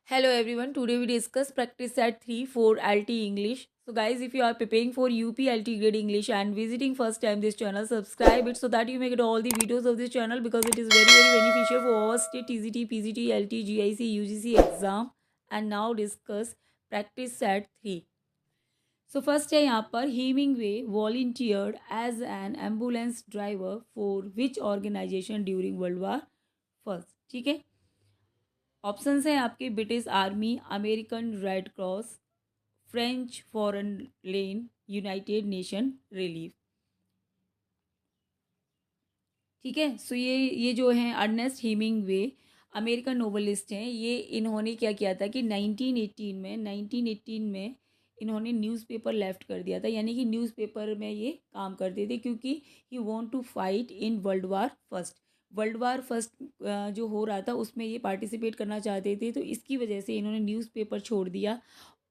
Hello everyone, today we discuss practice set 3 for LT English. So guys, if you are preparing for UP LT grade English and visiting first time this channel, subscribe it so that you may get all the videos of this channel because it is very beneficial for all state TCT, PGT, LT, GIC, UGC exam. And now discuss practice set 3. So first है यहाँ पर Hemingway volunteered as an ambulance driver for which organization during World War First. ठीक है, options हैं आपके British army, American red cross, French foreign lane, united nation relief. ठीक है, सो ये जो हैं अर्नेस्ट हेमिंगवे अमेरिकन नोवेलिस्ट हैं। ये इन्होंने क्या किया था कि 1918 में इन्होंने न्यूज़पेपर लेफ्ट कर दिया था, यानी कि न्यूज़पेपर में ये काम करते थे क्योंकि he want to fight in world war first जो हो रहा था उसमें ये पार्टिसिपेट करना चाहते थे। तो इसकी वजह से इन्होंने न्यूज़पेपर छोड़ दिया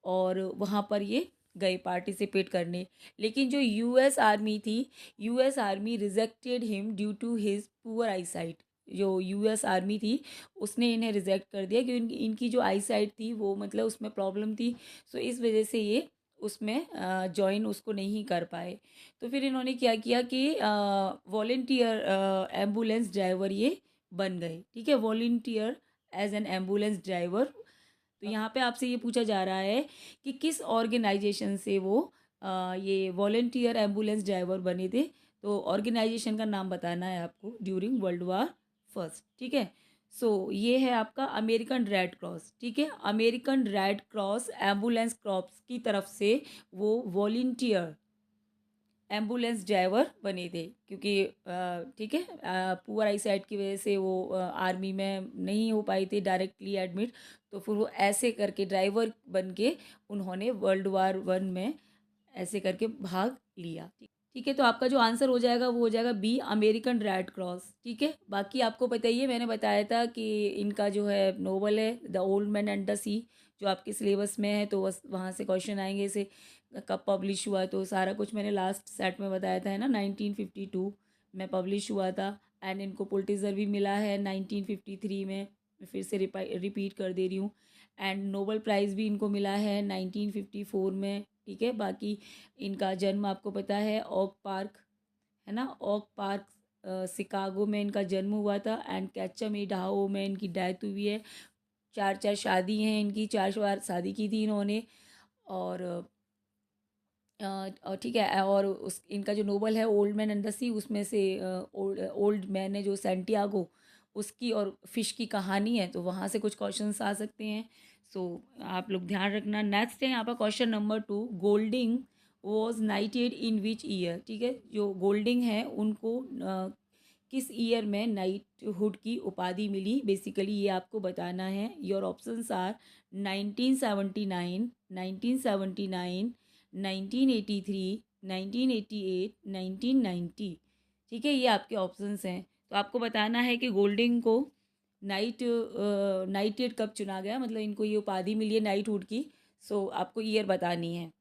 और वहाँ पर ये गए पार्टिसिपेट करने। लेकिन जो US army rejected him due to his poor eyesight. जो यूएस आर्मी थी उसने इन्हें रिजेक्ट कर दिया क्योंकि इनकी जो आईसाइट थी वो मतलब उसमें प्रॉब्लम थी। सो इस वजह से ये उसमें जॉइन उसको नहीं कर पाए। तो फिर इन्होंने क्या किया कि वॉलेंटियर एम्बुलेंस ड्राइवर ये बन गए। ठीक है, volunteer as an ambulance driver. तो यहाँ पे आपसे ये पूछा जा रहा है कि किस ऑर्गेनाइजेशन से वो ये वॉलेंटियर एम्बुलेंस ड्राइवर बने थे। तो ऑर्गेनाइजेशन का नाम बताना है आपको ड्यूरिंग वर्ल्ड वार फर्स्ट। ठीक है, सो ये है आपका अमेरिकन रेड क्रॉस। ठीक है, American red cross ambulance crops की तरफ से वो वॉलेंटियर एम्बुलेंस ड्राइवर बने थे क्योंकि ठीक है, पुअर आई साइट की वजह से वो आर्मी में नहीं हो पाई थी डायरेक्टली एडमिट। तो फिर वो ऐसे करके ड्राइवर बन के उन्होंने वर्ल्ड वार वन में ऐसे करके भाग लिया। ठीक है, तो आपका जो आंसर हो जाएगा वो हो जाएगा बी, अमेरिकन रेड क्रॉस। ठीक है, बाकी आपको पता ही है, मैंने बताया था कि इनका जो है नोवेल है the old man and the sea, जो आपके सिलेबस में है। तो बस वहाँ से क्वेश्चन आएंगे, इसे कब पब्लिश हुआ, तो सारा कुछ मैंने लास्ट सेट में बताया था, है ना। 1952 में पब्लिश हुआ था एंड इनको पुलिट्ज़र भी मिला है 1953 में। मैं फिर से रिपीट कर दे रही हूँ। एंड नोबल प्राइज़ भी इनको मिला है 1954 में। ठीक है, बाकी इनका जन्म आपको पता है ओक पार्क, है ना, ओक पार्क शिकागो में इनका जन्म हुआ था एंड कैचम इडाहो में इनकी डेथ हुई है। चार शादी हैं इनकी, 4 बार शादी की थी इन्होंने। और और ठीक है, और उस इनका जो नोवेल है ओल्ड मैन एंड द सी, उसमें से ओल्ड मैन है जो सैंटियागो, उसकी और फिश की कहानी है। तो वहाँ से कुछ क्वेश्चंस आ सकते हैं। सो आप लोग ध्यान रखना। नेक्स्ट है यहाँ पर question number 2, Golding was नाइटेड in which year. ठीक है, जो गोल्डिंग है उनको किस ईयर में नाइटहुड की उपाधि मिली, बेसिकली ये आपको बताना है। Your options are 1979, 1979, 1983, 1988, 1990। ठीक है, ये आपके ऑप्शंस हैं। तो आपको बताना है कि गोल्डिंग को नाइटेड कब चुना गया, मतलब इनको ये उपाधि मिली है नाइटहुड की। सो आपको ईयर बतानी है।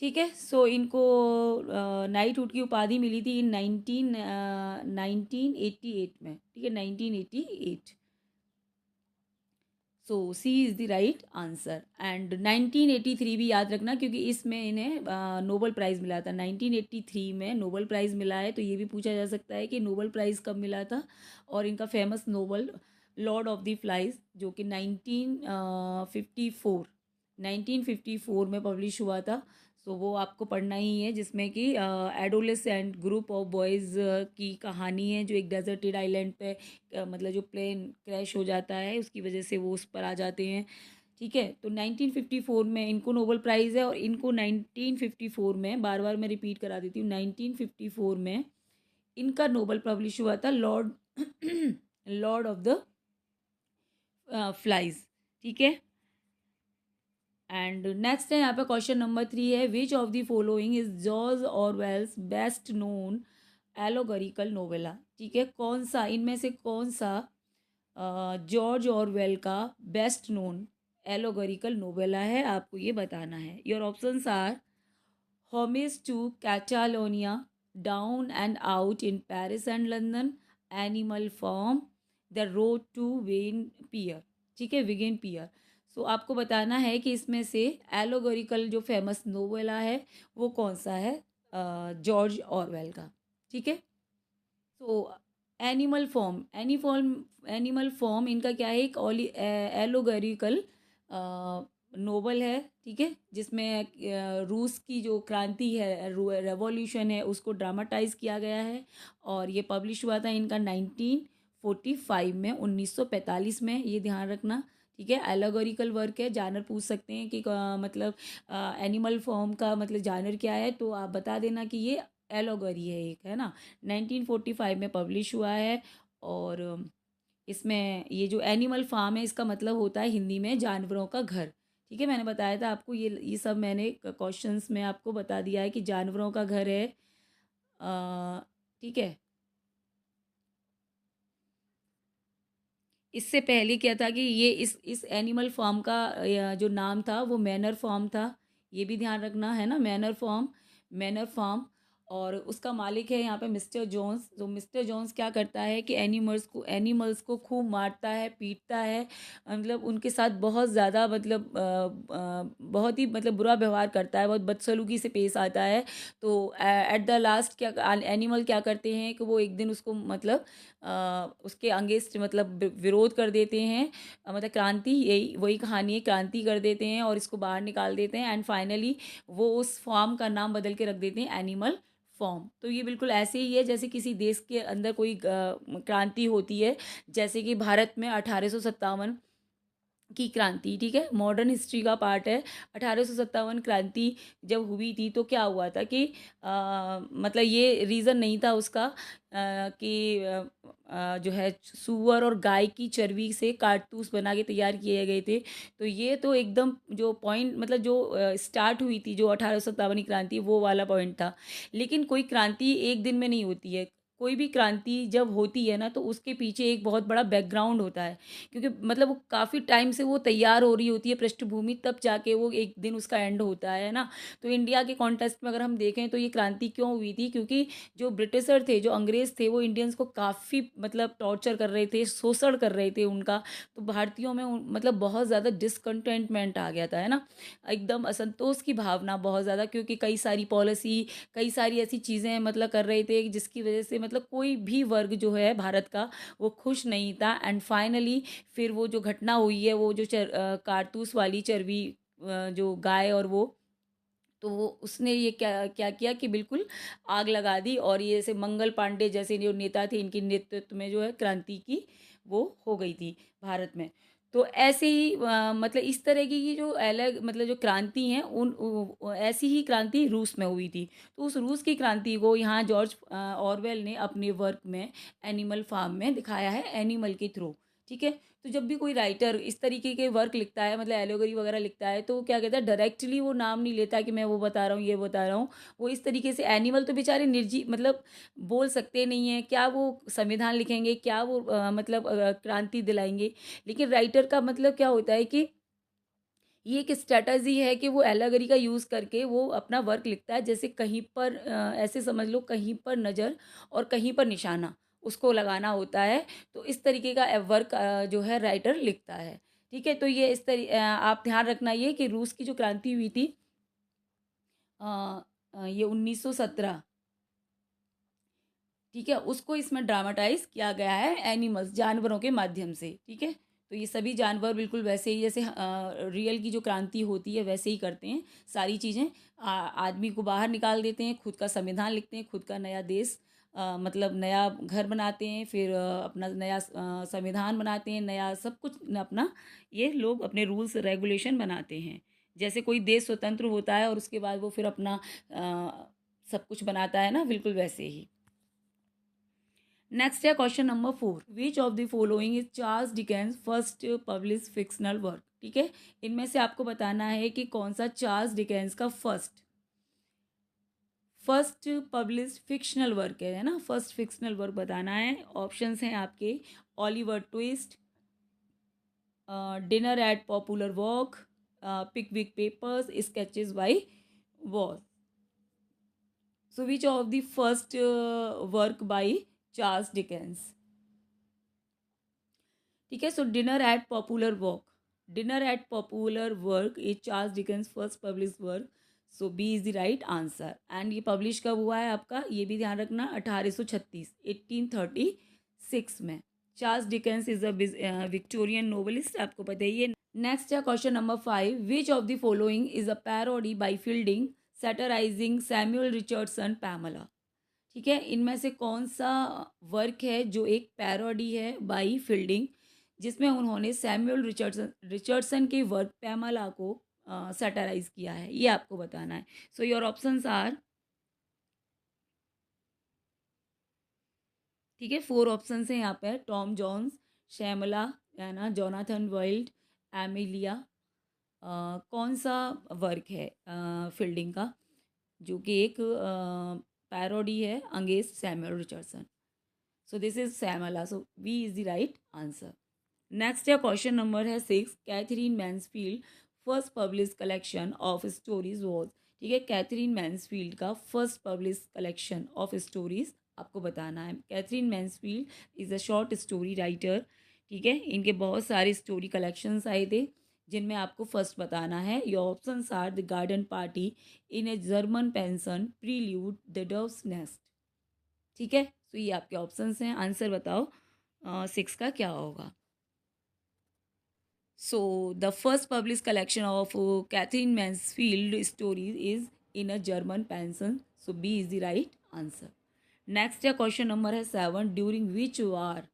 ठीक है, सो इनको नाइटहुड की उपाधि मिली थी इन 1988 में। ठीक है, 1988। So C is the right answer. And 1983 भी याद रखना क्योंकि इसमें इन्हें नोबल प्राइज़ मिला था। 1983 में नोबल प्राइज़ मिला है। तो ये भी पूछा जा सकता है कि नोबल प्राइज़ कब मिला था। और इनका famous novel Lord of the Flies जो कि 1954 में पब्लिश हुआ था। सो वो आपको पढ़ना ही है, जिसमें कि एडोलेसेंट ग्रुप ऑफ बॉयज़ की कहानी है जो एक डेजर्टेड आइलैंड पे मतलब जो प्लेन क्रैश हो जाता है उसकी वजह से वो उस पर आ जाते हैं। ठीक है, तो 1954 में इनको नोबेल प्राइज़ है। और इनको 1954 में, बार बार मैं रिपीट करा देती हूँ, 1954 में इनका नोबेल पब्लिश हुआ था Lord Lord of the flies. ठीक है, एंड नेक्स्ट है यहाँ पे क्वेश्चन नंबर 3 है, which of the following is George Orwell's best known allegorical novella. ठीक है, कौन सा इनमें से कौन सा जॉर्ज ऑरवेल का बेस्ट नोन एलोगरिकल नोवेला है, आपको ये बताना है। Your options are homage to Catalonia, down and out in Paris and London, animal farm, the road to Wigan pier, ठीक है, विगेन पियर। सो आपको बताना है कि इसमें से एलोगोरिकल जो फेमस नोवेला है वो कौन सा है, जॉर्ज ऑरवेल का, ठीक है। सो एनिमल फॉर्म इनका क्या है, एक एलोगोरिकल नोवेल है, ठीक है, जिसमें रूस की जो क्रांति है, रेवोल्यूशन है, उसको ड्रामाटाइज किया गया है। और ये पब्लिश हुआ था इनका 1945 में, 1945 में, ये ध्यान रखना, ठीक है। एलोगोरिकल वर्क है, जानर पूछ सकते हैं कि मतलब एनिमल फॉर्म का मतलब जानर क्या है, तो आप बता देना कि ये एलोगरी है एक, है ना। 1945 में पब्लिश हुआ है। और इसमें ये जो एनिमल फार्म है इसका मतलब होता है हिंदी में जानवरों का घर, ठीक है। मैंने बताया था आपको, ये सब मैंने क्वेश्चंस में आपको बता दिया है कि जानवरों का घर है, ठीक है। इससे पहले क्या था कि ये इस एनिमल फार्म का जो नाम था वो मैनर फार्म था, ये भी ध्यान रखना है ना, मैनर फार्म। और उसका मालिक है यहाँ पे मिस्टर जोन्स। तो मिस्टर जोन्स क्या करता है कि एनिमल्स को खूब मारता है, पीटता है, मतलब उनके साथ बहुत ज़्यादा मतलब बहुत ही मतलब बुरा व्यवहार करता है, बहुत बदसलूकी से पेश आता है। तो एट द लास्ट क्या एनिमल क्या करते हैं कि वो एक दिन उसको मतलब उसके अगेंस्ट मतलब विरोध कर देते हैं, मतलब क्रांति, यही वही कहानी है, क्रांति कर देते हैं और इसको बाहर निकाल देते हैं। एंड फाइनली वो उस फॉर्म का नाम बदल के रख देते हैं एनिमल फॉर्म। तो ये बिल्कुल ऐसे ही है जैसे किसी देश के अंदर कोई क्रांति होती है, जैसे कि भारत में 1857 की क्रांति, ठीक है, मॉडर्न हिस्ट्री का पार्ट है। 1857 क्रांति जब हुई थी तो क्या हुआ था कि मतलब ये रीज़न नहीं था उसका कि जो है सूअर और गाय की चर्बी से कारतूस बना के तैयार किए गए थे। तो ये तो एकदम जो पॉइंट मतलब जो स्टार्ट हुई थी जो 1857 की क्रांति, वो वाला पॉइंट था। लेकिन कोई क्रांति एक दिन में नहीं होती है। कोई भी क्रांति जब होती है ना तो उसके पीछे एक बहुत बड़ा बैकग्राउंड होता है, क्योंकि मतलब वो काफ़ी टाइम से वो तैयार हो रही होती है पृष्ठभूमि, तब जाके वो एक दिन उसका एंड होता है ना। तो इंडिया के कॉन्टेक्स्ट में अगर हम देखें तो ये क्रांति क्यों हुई थी, क्योंकि जो ब्रिटिशर थे, जो अंग्रेज़ थे, वो इंडियंस को काफ़ी मतलब टॉर्चर कर रहे थे, शोषण कर रहे थे उनका। तो भारतीयों में मतलब बहुत ज़्यादा डिसकंटेंटमेंट आ गया था, है ना, एकदम असंतोष की भावना बहुत ज़्यादा, क्योंकि कई सारी पॉलिसी, कई सारी ऐसी चीज़ें मतलब कर रहे थे जिसकी वजह से मतलब कोई भी वर्ग जो है भारत का वो खुश नहीं था। एंड फाइनली फिर वो जो घटना हुई है, वो जो कारतूस वाली चर्बी, जो गाय और वो, तो वो उसने ये क्या क्या किया कि बिल्कुल आग लगा दी। और ये जैसे मंगल पांडे जैसे जो नेता थे, इनके नेतृत्व में जो है क्रांति की वो हो गई थी भारत में। तो ऐसे ही मतलब इस तरह की जो अलग मतलब जो क्रांति हैं ऐसी ही क्रांति रूस में हुई थी। तो उस रूस की क्रांति को यहाँ जॉर्ज ऑरवेल ने अपने वर्क में एनिमल फार्म में दिखाया है, एनिमल के थ्रू, ठीक है। तो जब भी कोई राइटर इस तरीके के वर्क लिखता है, मतलब एलोगरी वगैरह लिखता है, तो वो क्या कहता है, डायरेक्टली वो नाम नहीं लेता कि मैं वो बता रहा हूँ, ये बता रहा हूँ। वो इस तरीके से, एनिमल तो बेचारे निर्जीव मतलब बोल सकते नहीं हैं, क्या वो संविधान लिखेंगे, क्या वो मतलब क्रांति दिलाएंगे। लेकिन राइटर का मतलब क्या होता है कि ये एक स्ट्रैटेजी है कि वो एलागरी का यूज़ करके वो अपना वर्क लिखता है, जैसे कहीं पर ऐसे समझ लो कहीं पर नज़र और कहीं पर निशाना उसको लगाना होता है। तो इस तरीके का वर्क जो है राइटर लिखता है, ठीक है। तो ये आप ध्यान रखना ये कि रूस की जो क्रांति हुई थी अ, ये 1917, ठीक है, उसको इसमें ड्रामाटाइज किया गया है एनिमल्स, जानवरों के माध्यम से, ठीक है। तो ये सभी जानवर बिल्कुल वैसे ही जैसे रियल की जो क्रांति होती है वैसे ही करते हैं सारी चीज़ें। आदमी को बाहर निकाल देते हैं, खुद का संविधान लिखते हैं, खुद का नया देश मतलब नया घर बनाते हैं, फिर अपना नया संविधान बनाते हैं, नया सब कुछ अपना, ये लोग अपने रूल्स रेगुलेशन बनाते हैं। जैसे कोई देश स्वतंत्र होता है और उसके बाद वो फिर अपना सब कुछ बनाता है ना, बिल्कुल वैसे ही। नेक्स्ट है question number 4, which of the following is Charles Dickens first publish fictional work, ठीक है। इनमें से आपको बताना है कि कौन सा चार्ल्स डिकेंस का फर्स्ट पब्लिश फिक्शनल वर्क है ना, फर्स्ट फिक्शनल वर्क बताना है। ऑप्शंस हैं आपके, Oliver Twist, dinner at popular walk, Pickwick papers, sketches by wall. So which of the first work by Charles Dickens. ठीक है। So dinner at popular walk, dinner at popular work is Charles Dickens first publish work. So B is the right answer. And ये publish कब हुआ है आपका, ये भी ध्यान रखना, 1836, 1836 में। Charles Dickens is a Victorian novelist, आपको पता ही है। नेक्स्ट है question number 5, which of the following is a parody by Fielding satirizing Samuel Richardson Pamela. ठीक है, इनमें से कौन सा वर्क है जो एक पैरोडी है बाई फील्डिंग, जिसमें उन्होंने सैमुअल रिचर्डसन के वर्क पैमला को सैटराइज किया है, ये आपको बताना है। सो योर ऑप्शंस आर, ठीक है, 4 ऑप्शंस हैं यहाँ पे, टॉम जोन्स, श्यामला, है ना, जोनाथन वाइल्ड, एमिलिया। कौन सा वर्क है फील्डिंग का जो कि एक पैरोडी है against Samuel Richardson. So this is Shamela, so B is the right answer. Next है क्वेश्चन नंबर है 6, Katherine Mansfield first publish collection of stories was. ठीक है, कैथरीन मैन्सफील्ड का first publish collection of stories आपको बताना है। Katherine Mansfield is a short story writer. ठीक है, इनके बहुत सारे स्टोरी कलेक्शंस आए थे जिनमें आपको फर्स्ट बताना है। Your options are the garden party, in a German pension, prelude, the dove's nest. ठीक है, तो ये आपके ऑप्शंस हैं, आंसर बताओ 6 का क्या होगा। So the first publish collection of Katherine Mansfield stories is in a German pension, so B is the right answer. Next है क्वेश्चन नंबर है 7, ड्यूरिंग विच वार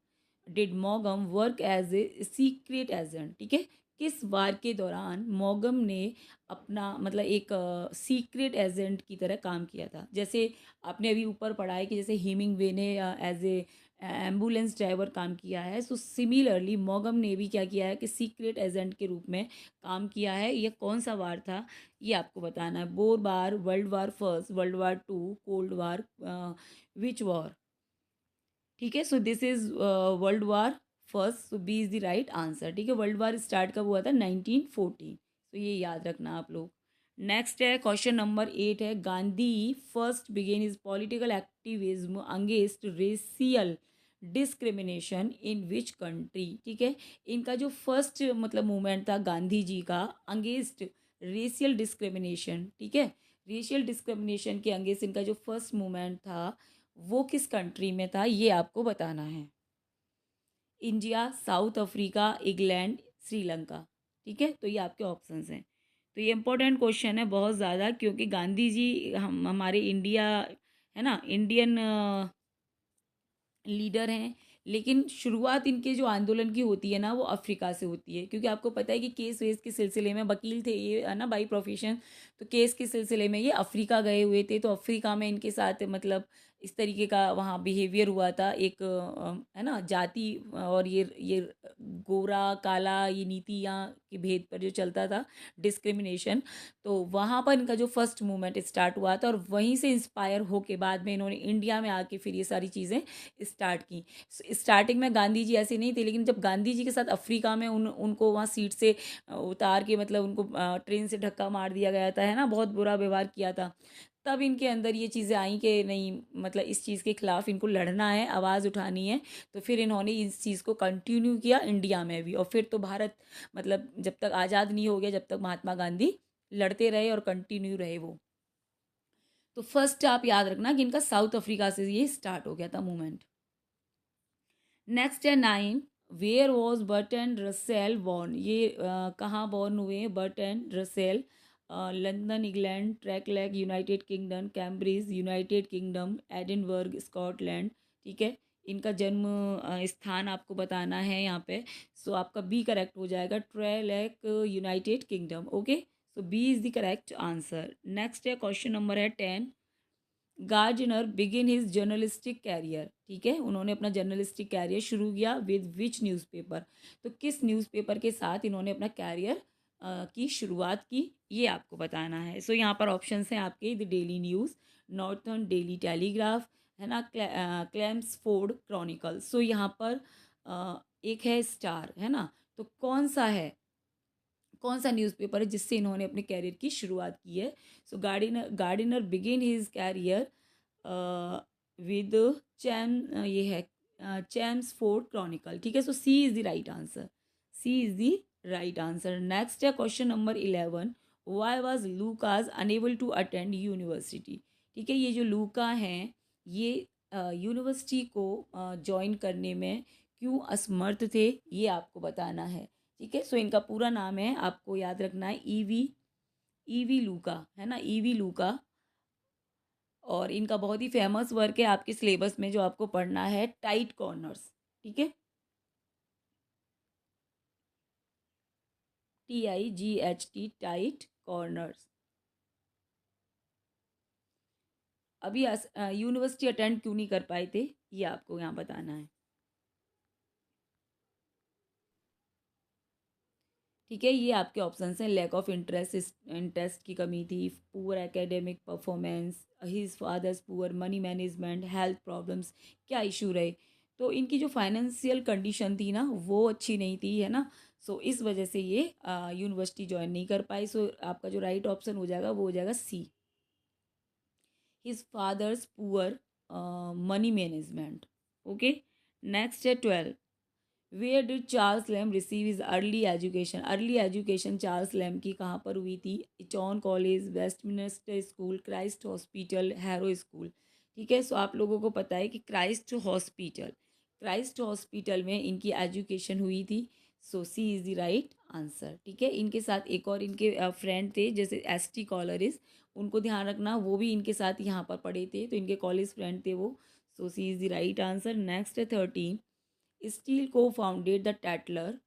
डिड मॉगम work as a secret agent. ठीक है, किस वार के दौरान मॉगम ने अपना मतलब एक सीक्रेट एजेंट की तरह काम किया था। जैसे आपने अभी ऊपर पढ़ा है कि जैसे हीमिंगवे ने एज ए एम्बुलेंस ड्राइवर काम किया है, सो सिमिलरली मॉगम ने भी क्या किया है कि सीक्रेट एजेंट के रूप में काम किया है। ये कौन सा वार था, ये आपको बताना है। Boer war, world war first, world war two, cold war, which war. ठीक है, so this is world war first, so B is the right answer. ठीक है, वर्ल्ड वार स्टार्ट कब हुआ था, 1914, तो ये याद रखना आप लोग। नेक्स्ट है क्वेश्चन नंबर 8 है, Gandhi first began is political activism against racial discrimination in which country. ठीक है, इनका जो फर्स्ट मतलब मूवमेंट था गांधी जी का अगेंस्ट रेशियल डिस्क्रिमिनेशन, ठीक है, रेशियल डिस्क्रिमिनेशन के अगेंस्ट इनका जो फर्स्ट मूवमेंट था वो किस कंट्री में था, ये आपको बताना है। India, south Africa, England, Sri Lanka. ठीक है, तो ये आपके ऑप्शंस हैं। तो ये इंपॉर्टेंट क्वेश्चन है बहुत ज़्यादा, क्योंकि गांधी जी हम हमारे इंडिया है ना, इंडियन लीडर हैं, लेकिन शुरुआत इनके जो आंदोलन की होती है ना वो अफ्रीका से होती है, क्योंकि आपको पता है कि केस वेस के सिलसिले में वकील थे ये, है ना, बाई प्रोफेशन। तो केस के सिलसिले में ये अफ्रीका गए हुए थे, तो अफ्रीका में इनके साथ मतलब इस तरीके का वहाँ बिहेवियर हुआ था, एक है ना जाति और ये गोरा काला ये नीतियाँ के भेद पर जो चलता था, डिस्क्रिमिनेशन। तो वहाँ पर इनका जो फर्स्ट मूवमेंट स्टार्ट हुआ था, और वहीं से इंस्पायर होके बाद में इन्होंने इंडिया में आके फिर ये सारी चीज़ें स्टार्ट की। स्टार्टिंग में गांधी जी ऐसे नहीं थे, लेकिन जब गांधी जी के साथ अफ्रीका में उनको वहाँ सीट से उतार के मतलब उनको ट्रेन से धक्का मार दिया गया था, है ना, बहुत बुरा व्यवहार किया था, तब इनके अंदर ये चीज़ें आई कि नहीं मतलब इस चीज़ के खिलाफ इनको लड़ना है, आवाज़ उठानी है। तो फिर इन्होंने इस चीज़ को कंटिन्यू किया इंडिया में भी, और फिर तो भारत मतलब जब तक आज़ाद नहीं हो गया, जब तक महात्मा गांधी लड़ते रहे और कंटिन्यू रहे वो। तो फर्स्ट आप याद रखना कि इनका साउथ अफ्रीका से ये स्टार्ट हो गया था मूवमेंट। नेक्स्ट है 9, where was Bertrand Russell born. ये कहाँ बॉर्न हुए बर्टन रसेल, लंदन इंग्लैंड, ट्रैकलैग United Kingdom, Cambridge United Kingdom, Edinburgh Scotland. ठीक है, इनका जन्म स्थान आपको बताना है यहाँ पे। सो आपका बी करेक्ट हो जाएगा, ट्रैकलैग United Kingdom. Okay, so B is the correct answer. Next है क्वेश्चन नंबर है 10, Gardiner begin his journalistic career. ठीक है, उन्होंने अपना जर्नलिस्टिक कैरियर शुरू किया विद विच न्यूज़पेपर। तो किस न्यूज़पेपर के साथ इन्होंने अपना कैरियर की शुरुआत की, ये आपको बताना है। सो यहाँ पर ऑप्शंस हैं आपके, the daily news, northern daily telegraph, है ना, क्लेम्सफोर्ड क्रॉनिकल। सो यहाँ पर एक है स्टार, है ना, तो कौन सा न्यूज़पेपर है जिससे इन्होंने अपने कैरियर की शुरुआत की है। So Gardiner begin his career with chain, ये है चैम्सफोर्ड क्रॉनिकल। ठीक है, so C is the right answer, C is the right answer. Next है question number 11, why was Lucas unable to attend university. ठीक है, ये जो लूका हैं ये यूनिवर्सिटी को ज्वाइन करने में क्यों असमर्थ थे, ये आपको बताना है। ठीक है, सो इनका पूरा नाम है, आपको याद रखना है, ईवी लूका, है ना, ईवी लूका। और इनका बहुत ही फेमस वर्क है आपके सिलेबस में जो आपको पढ़ना है, टाइट कॉर्नर्स। ठीक है, TIGHT, टाइट कॉर्नर्स। अभी यूनिवर्सिटी अटेंड क्यों नहीं कर पाए थे, ये आपको यहाँ बताना है। ठीक है, ये आपके ऑप्शंस हैं, लैक ऑफ इंटरेस्ट की कमी थी, poor academic performance, his father's poor money management, health problems, क्या इशू रहे। तो इनकी जो फाइनेंशियल कंडीशन थी ना वो अच्छी नहीं थी, है ना। सो इस वजह से ये यूनिवर्सिटी ज्वाइन नहीं कर पाई। सो आपका जो राइट ऑप्शन हो जाएगा वो हो जाएगा C, his father's poor money management. Okay, next है 12, where did Charles Lamb receive is early education. Early education Charles Lamb की कहाँ पर हुई थी, Eton College, Westminster School, Christ hospital, Harrow School. ठीक है, सो आप लोगों को पता है कि क्राइस्ट हॉस्पिटल में इनकी एजुकेशन हुई थी। सो C is the right answer. ठीक है, इनके साथ एक और इनके फ्रेंड थे जैसे ST कॉलरिस, उनको ध्यान रखना, वो भी इनके साथ यहाँ पर पढ़े थे, तो इनके कॉलेज फ्रेंड थे वो। So C is the right answer. Next है 13, Steele co-founded the Tatler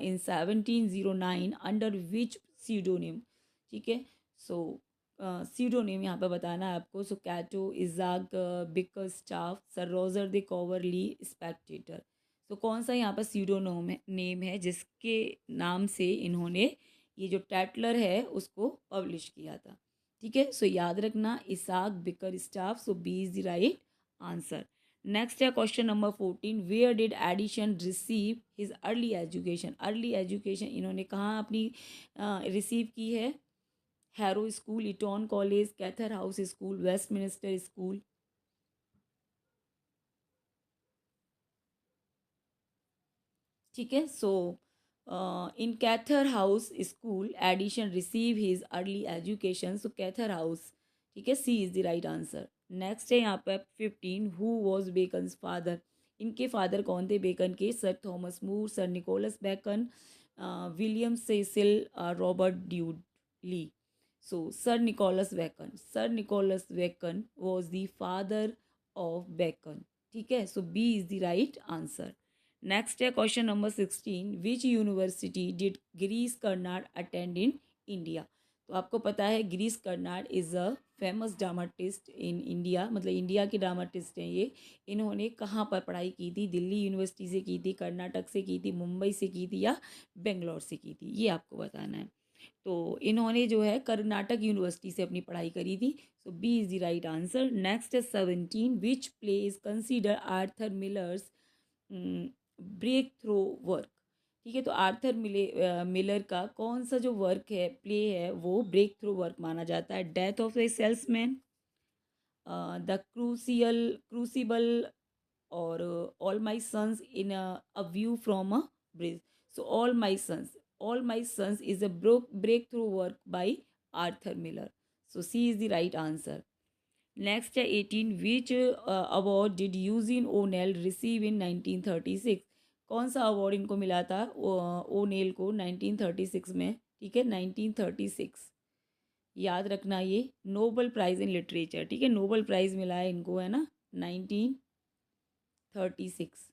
in 1709 under which pseudonym। ठीक है, सो pseudonym यहाँ पे बताना है आपको। सो कैटो, इजाक, बिकरस्टाफ, सर रोजर दे कॉवरली, स्पेक्टेटर। सो कौन सा यहाँ पर pseudonym है, नेम है जिसके नाम से इन्होंने ये जो टैटलर है उसको पब्लिश किया था। ठीक है, सो याद रखना, Isaac, Bickerstaff. So B is the right answer. Next है question number 14, where did Addison receive his early education. Early education इन्होंने कहाँ अपनी रिसीव की है, Harrow School, Eton College, Charterhouse school, Westminster School. ठीक है, so in Charterhouse school Addison receive his early education. So Charterhouse. ठीक है, C is the right answer. Next है यहाँ पे 15, हु वॉज बेकन्स फादर। इनके father कौन थे बेकन के, sir Thomas More, sir Nicholas Bacon, William Cecil, Robert Dudley. So sir Nicholas Bacon was the father of Bacon. ठीक है, so B is the right answer. Next है question number 16, which university did Girish Karnad attend in India. तो आपको पता है Girish Karnad is a famous dramatist in India, मतलब India के dramatist हैं ये। इन्होंने कहाँ पर पढ़ाई की थी, दिल्ली यूनिवर्सिटी से की थी, कर्नाटक से की थी, मुंबई से की थी या बेंगलोर से की थी, ये आपको बताना है। तो इन्होंने जो है कर्नाटक यूनिवर्सिटी से अपनी पढ़ाई करी थी। So B is the right answer. Next है 17, which play is consider Arthur Miller's breakthrough work. ठीक है, तो आर्थर मिलर का कौन सा जो वर्क है, प्ले है, वो ब्रेक थ्रो वर्क माना जाता है। Death of the salesman, the crucible, और all my sons in a view from a bridge. So all my sons is a breakthrough work by Arthur Miller. So C is the right answer. Next है 18, which award did Eugene O'Neill receive in 1936। कौन सा award इनको मिला था O'Neill को 1936 में। ठीक है, 1936 याद रखना, ये नोबल प्राइज़ इन लिटरेचर। ठीक है, नोबल प्राइज़ मिला है इनको, है ना, 1936।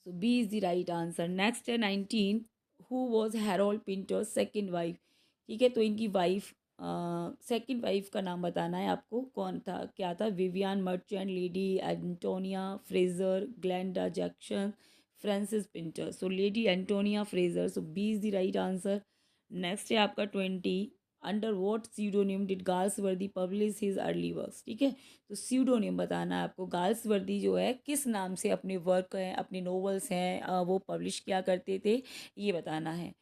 So B is the right answer. Next है 19, who was Harold Pinter second wife. ठीक है, तो इनकी वाइफ, सेकंड वाइफ का नाम बताना है आपको, कौन था, क्या था, Vivien Merchant, lady Antonia Fraser, Glenda Jackson, Frances Pinter. So lady Antonia Fraser. So B is the right answer. Next है आपका 20, under what pseudonym did Galsworthy publish his early works. ठीक है, तो सीडोनियम बताना है आपको, गाल्सवर्दी जो है किस नाम से अपने वर्क हैं, अपने नोवेल्स हैं, वो पब्लिश किया करते थे, ये बताना है।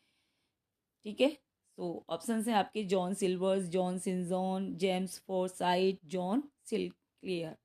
ठीक है, तो ऑप्शन है आपके, John Silvers, John Sinjohn, James Forsyte, John Sinclair.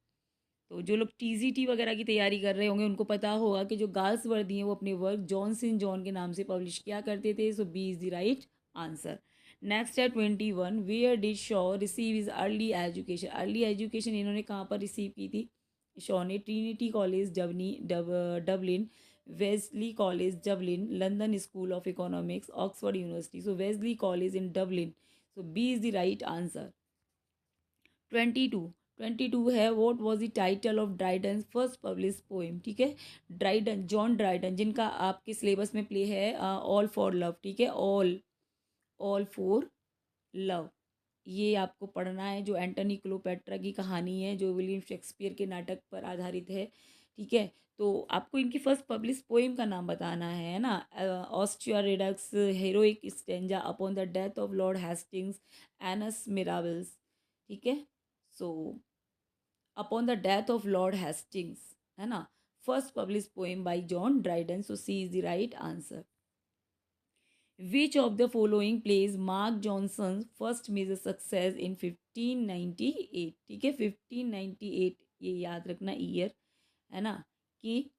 तो जो लोग टीजीटी वगैरह की तैयारी कर रहे होंगे उनको पता होगा कि जो गाल्सवर्दी हैं वो अपने वर्क जॉनसन जॉन के नाम से पब्लिश किया करते थे। So B is the right answer. Next है 21, where did Shaw receive is early education. Early education इन्होंने कहाँ पर रिसीव की थी शॉ ने? Trinity College Dublin, Wesley College Dublin, London School of Economics, Oxford University. So Wesley College in Dublin. So B is the right answer. 22, 22 है what was the title of Dryden first publish poem. ठीक है, Dryden, John Dryden, जिनका आपके syllabus में play है all for love. ठीक है, all for love, ये आपको पढ़ना है, जो एंटनी क्लोपेट्रा की कहानी है, जो विलियम शेक्सपियर के नाटक पर आधारित है। ठीक है, तो आपको इनकी फर्स्ट पब्लिश पोएम का नाम बताना है ना? Astraea Redux heroic stanza upon the death of Lord Hastings Annus Mirabilis. ठीक है, so upon the death of Lord Hastings, है ना? First publish poem by John Dryden. So C is the right answer. Which of the following plays mark Jonson first major success in 1598। ठीक है, 1598, ये याद रखना year, है ना? कि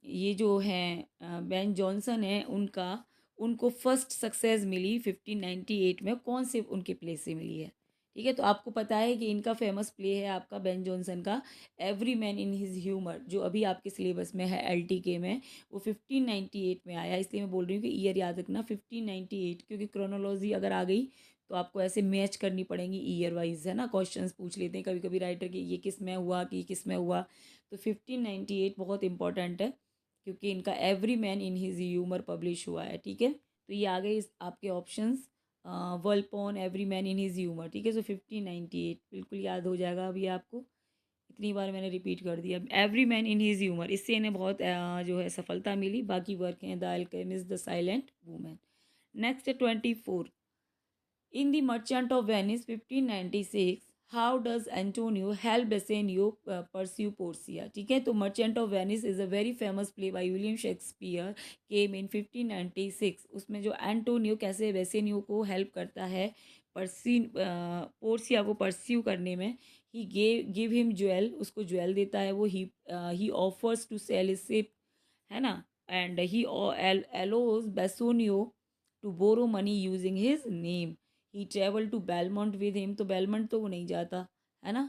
ये जो हैं बेन जॉनसन है, उनको फर्स्ट सक्सेस मिली 1598 में, कौन से उनके प्ले से मिली है? ठीक है, तो आपको पता है कि इनका फेमस प्ले है आपका बेन जॉनसन का every man in his humour, जो अभी आपके सिलेबस में है LTK में, वो 1598 में आया। इसलिए मैं बोल रही हूँ कि ईयर याद रखना 1598, क्योंकि क्रोनोलॉजी अगर आ गई तो आपको ऐसे मैच करनी पड़ेंगी ईयर वाइज, है ना? क्वेश्चंस पूछ लेते हैं कभी कभी राइटर कि ये किस में हुआ, कि किस में हुआ। तो 1598 बहुत इंपॉर्टेंट है, क्योंकि इनका every man in his humour publish हुआ है। ठीक है, तो ये आ गए आपके options, Volpone, every man in his humour. ठीक है, सो 1598 बिल्कुल याद हो जाएगा अभी आपको, इतनी बार मैंने रिपीट कर दिया। Every man in his humour, इससे इन्हें बहुत जो है सफलता मिली। बाकी वर्क हैं the alchemist, the silent women. Next है 24, in The Merchant of Venice 1596, how does Antonio help Bassanio pursue Portia? ठीक है, तो merchant of Venice is a very famous play by William Shakespeare, came in 1596। उसमें जो Antonio कैसे Bassanio को help करता है पोर्सिया को परस्यू करने में। ही गिव हिम ज्वेल, उसको ज्वेल देता है वो। He offers to sell ship, है ना? And he allows Bassanio to borrow money using his name. He travel to Belmont with him, तो बेलमोंट तो वो नहीं जाता, है ना?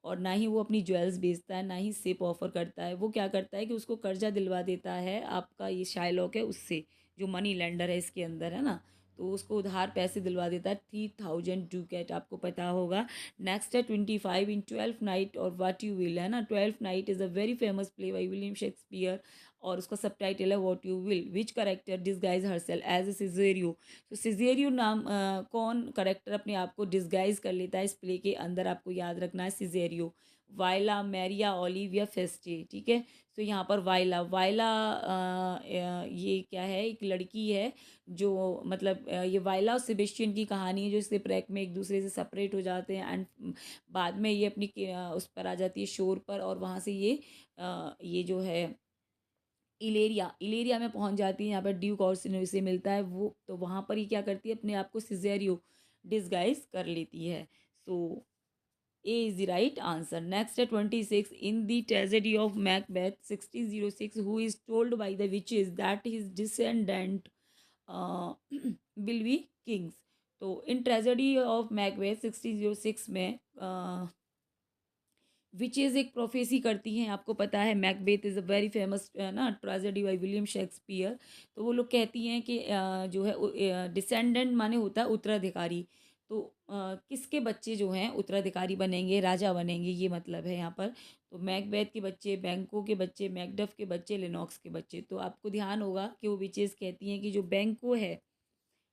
और ना ही वो अपनी ज्वेल्स बेचता है, ना ही सिप ऑफर करता है। वो क्या करता है कि उसको कर्जा दिलवा देता है आपका ये शाइलॉक है उससे, जो मनी लेंडर है इसके अंदर, है ना? तो उसको उधार पैसे दिलवा देता है 3000 डुकेट, आपको पता होगा। नेक्स्ट है 25, in 12 night or what you will, है ना? 12 night is a very famous play by William Shakespeare, और उसका सब टाइटल है what you will. Which character disguise herself as a Cesario. तो सिजेरियो नाम कौन करेक्टर अपने आप को डिसगाइज कर लेता है इस प्ले के अंदर? आपको याद रखना है सिजेरियो। Viola, मैरिया, Olivia, फेस्टे। ठीक है, तो यहाँ पर वाइला, ये क्या है? एक लड़की है जो मतलब ये वाइला और सेबेस्टियन की कहानी है, जो शिपरेक में एक दूसरे से सेपरेट हो जाते हैं, एंड बाद में ये अपनी उस पर आ जाती है शोर पर, और वहाँ से ये जो है इलेरिया में पहुंच जाती है। यहाँ पर ड्यूक ऑर्सिनो से मिलता है वो, तो वहाँ पर ही क्या करती है, अपने आप को सिजेरियो डिसगाइज कर लेती है। So A is the right answer. Next है 26, in the tragedy of Macbeth 1606, who is told by the witches that his descendant will be kings. तो इन ट्रेजेडी ऑफ मैकबेथ 1606 में विचेज एक प्रोफेसी करती हैं। आपको पता है Macbeth is a very famous ना ट्रेजेडी बाय विलियम शेक्सपियर। तो वो लोग कहती हैं कि जो है डिसेंडेंट माने होता है उत्तराधिकारी। तो किसके बच्चे जो हैं उत्तराधिकारी बनेंगे, राजा बनेंगे, ये मतलब है यहाँ पर। तो मैकबेथ के बच्चे, बैंको के बच्चे, मैकडफ के बच्चे, लेनॉक्स के बच्चे। तो आपको ध्यान होगा कि वो विचेज कहती हैं कि जो बैंको है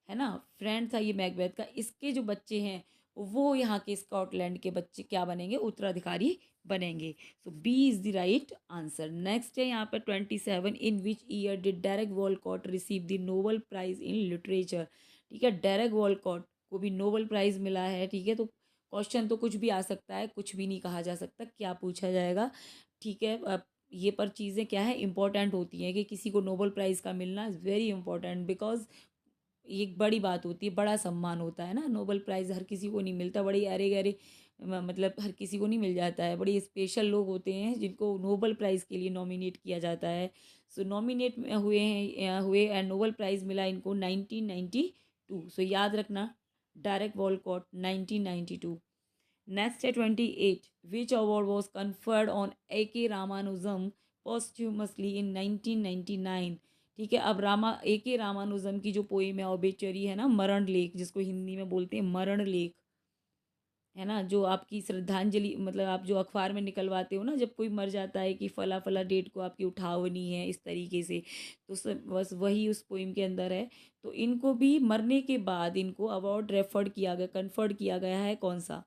ना, फ्रेंड था ये मैकबेथ का, इसके जो बच्चे हैं वो यहाँ के स्कॉटलैंड के बच्चे क्या बनेंगे, उत्तराधिकारी बनेंगे। So B is the right answer. Next है यहाँ पर 27, in which year did Derek Walcott receive the Nobel prize in literature. ठीक है, डेरेक वॉलकॉट को भी नोबल प्राइज मिला है। ठीक है, तो क्वेश्चन तो कुछ भी आ सकता है, कुछ भी नहीं कहा जा सकता क्या पूछा जाएगा। ठीक है, ये पर चीज़ें क्या है इंपॉर्टेंट होती हैं कि किसी को नोबल प्राइज़ का मिलना इज़ वेरी इंपॉर्टेंट, बिकॉज ये एक बड़ी बात होती है, बड़ा सम्मान होता है ना। नोबेल प्राइज़ हर किसी को नहीं मिलता, बड़ी अरे गहरे मतलब हर किसी को नहीं मिल जाता है। बड़ी स्पेशल लोग होते हैं जिनको नोबेल प्राइज़ के लिए नॉमिनेट किया जाता है। सो नॉमिनेट हुए हैं हुए एंड नोबेल प्राइज़ मिला इनको 1992। सो याद रखना, डायरेक्ट वॉलकॉट 1992। नेक्स्ट है 28, which award was conferred on A K Ramanujan पोस्ट्यूमसली इन 1999। ठीक है, अब ए के रामानुजम की जो पोइम है ऑबिचरी है ना, मरण लेख, जिसको हिंदी में बोलते हैं मरण लेख, है ना, जो आपकी श्रद्धांजलि, मतलब आप जो अखबार में निकलवाते हो ना जब कोई मर जाता है कि फला फला डेट को आपकी उठावनी है, इस तरीके से। तो सब बस वही उस पोइम के अंदर है। तो इनको भी मरने के बाद इनको अवार्ड रेफर्ड किया गया, कन्फर्ड किया गया है, कौन सा?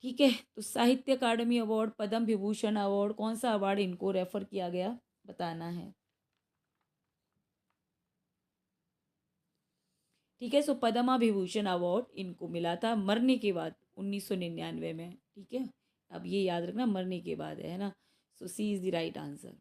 ठीक है, तो साहित्य अकादमी अवार्ड, पद्म विभूषण अवार्ड, कौन सा अवार्ड इनको रेफर किया गया, बताना है। ठीक है, सो पद्मा विभूषण अवार्ड इनको मिला था मरने के बाद 1999 में। ठीक है, अब ये याद रखना, मरने के बाद है ना। So C is the right answer.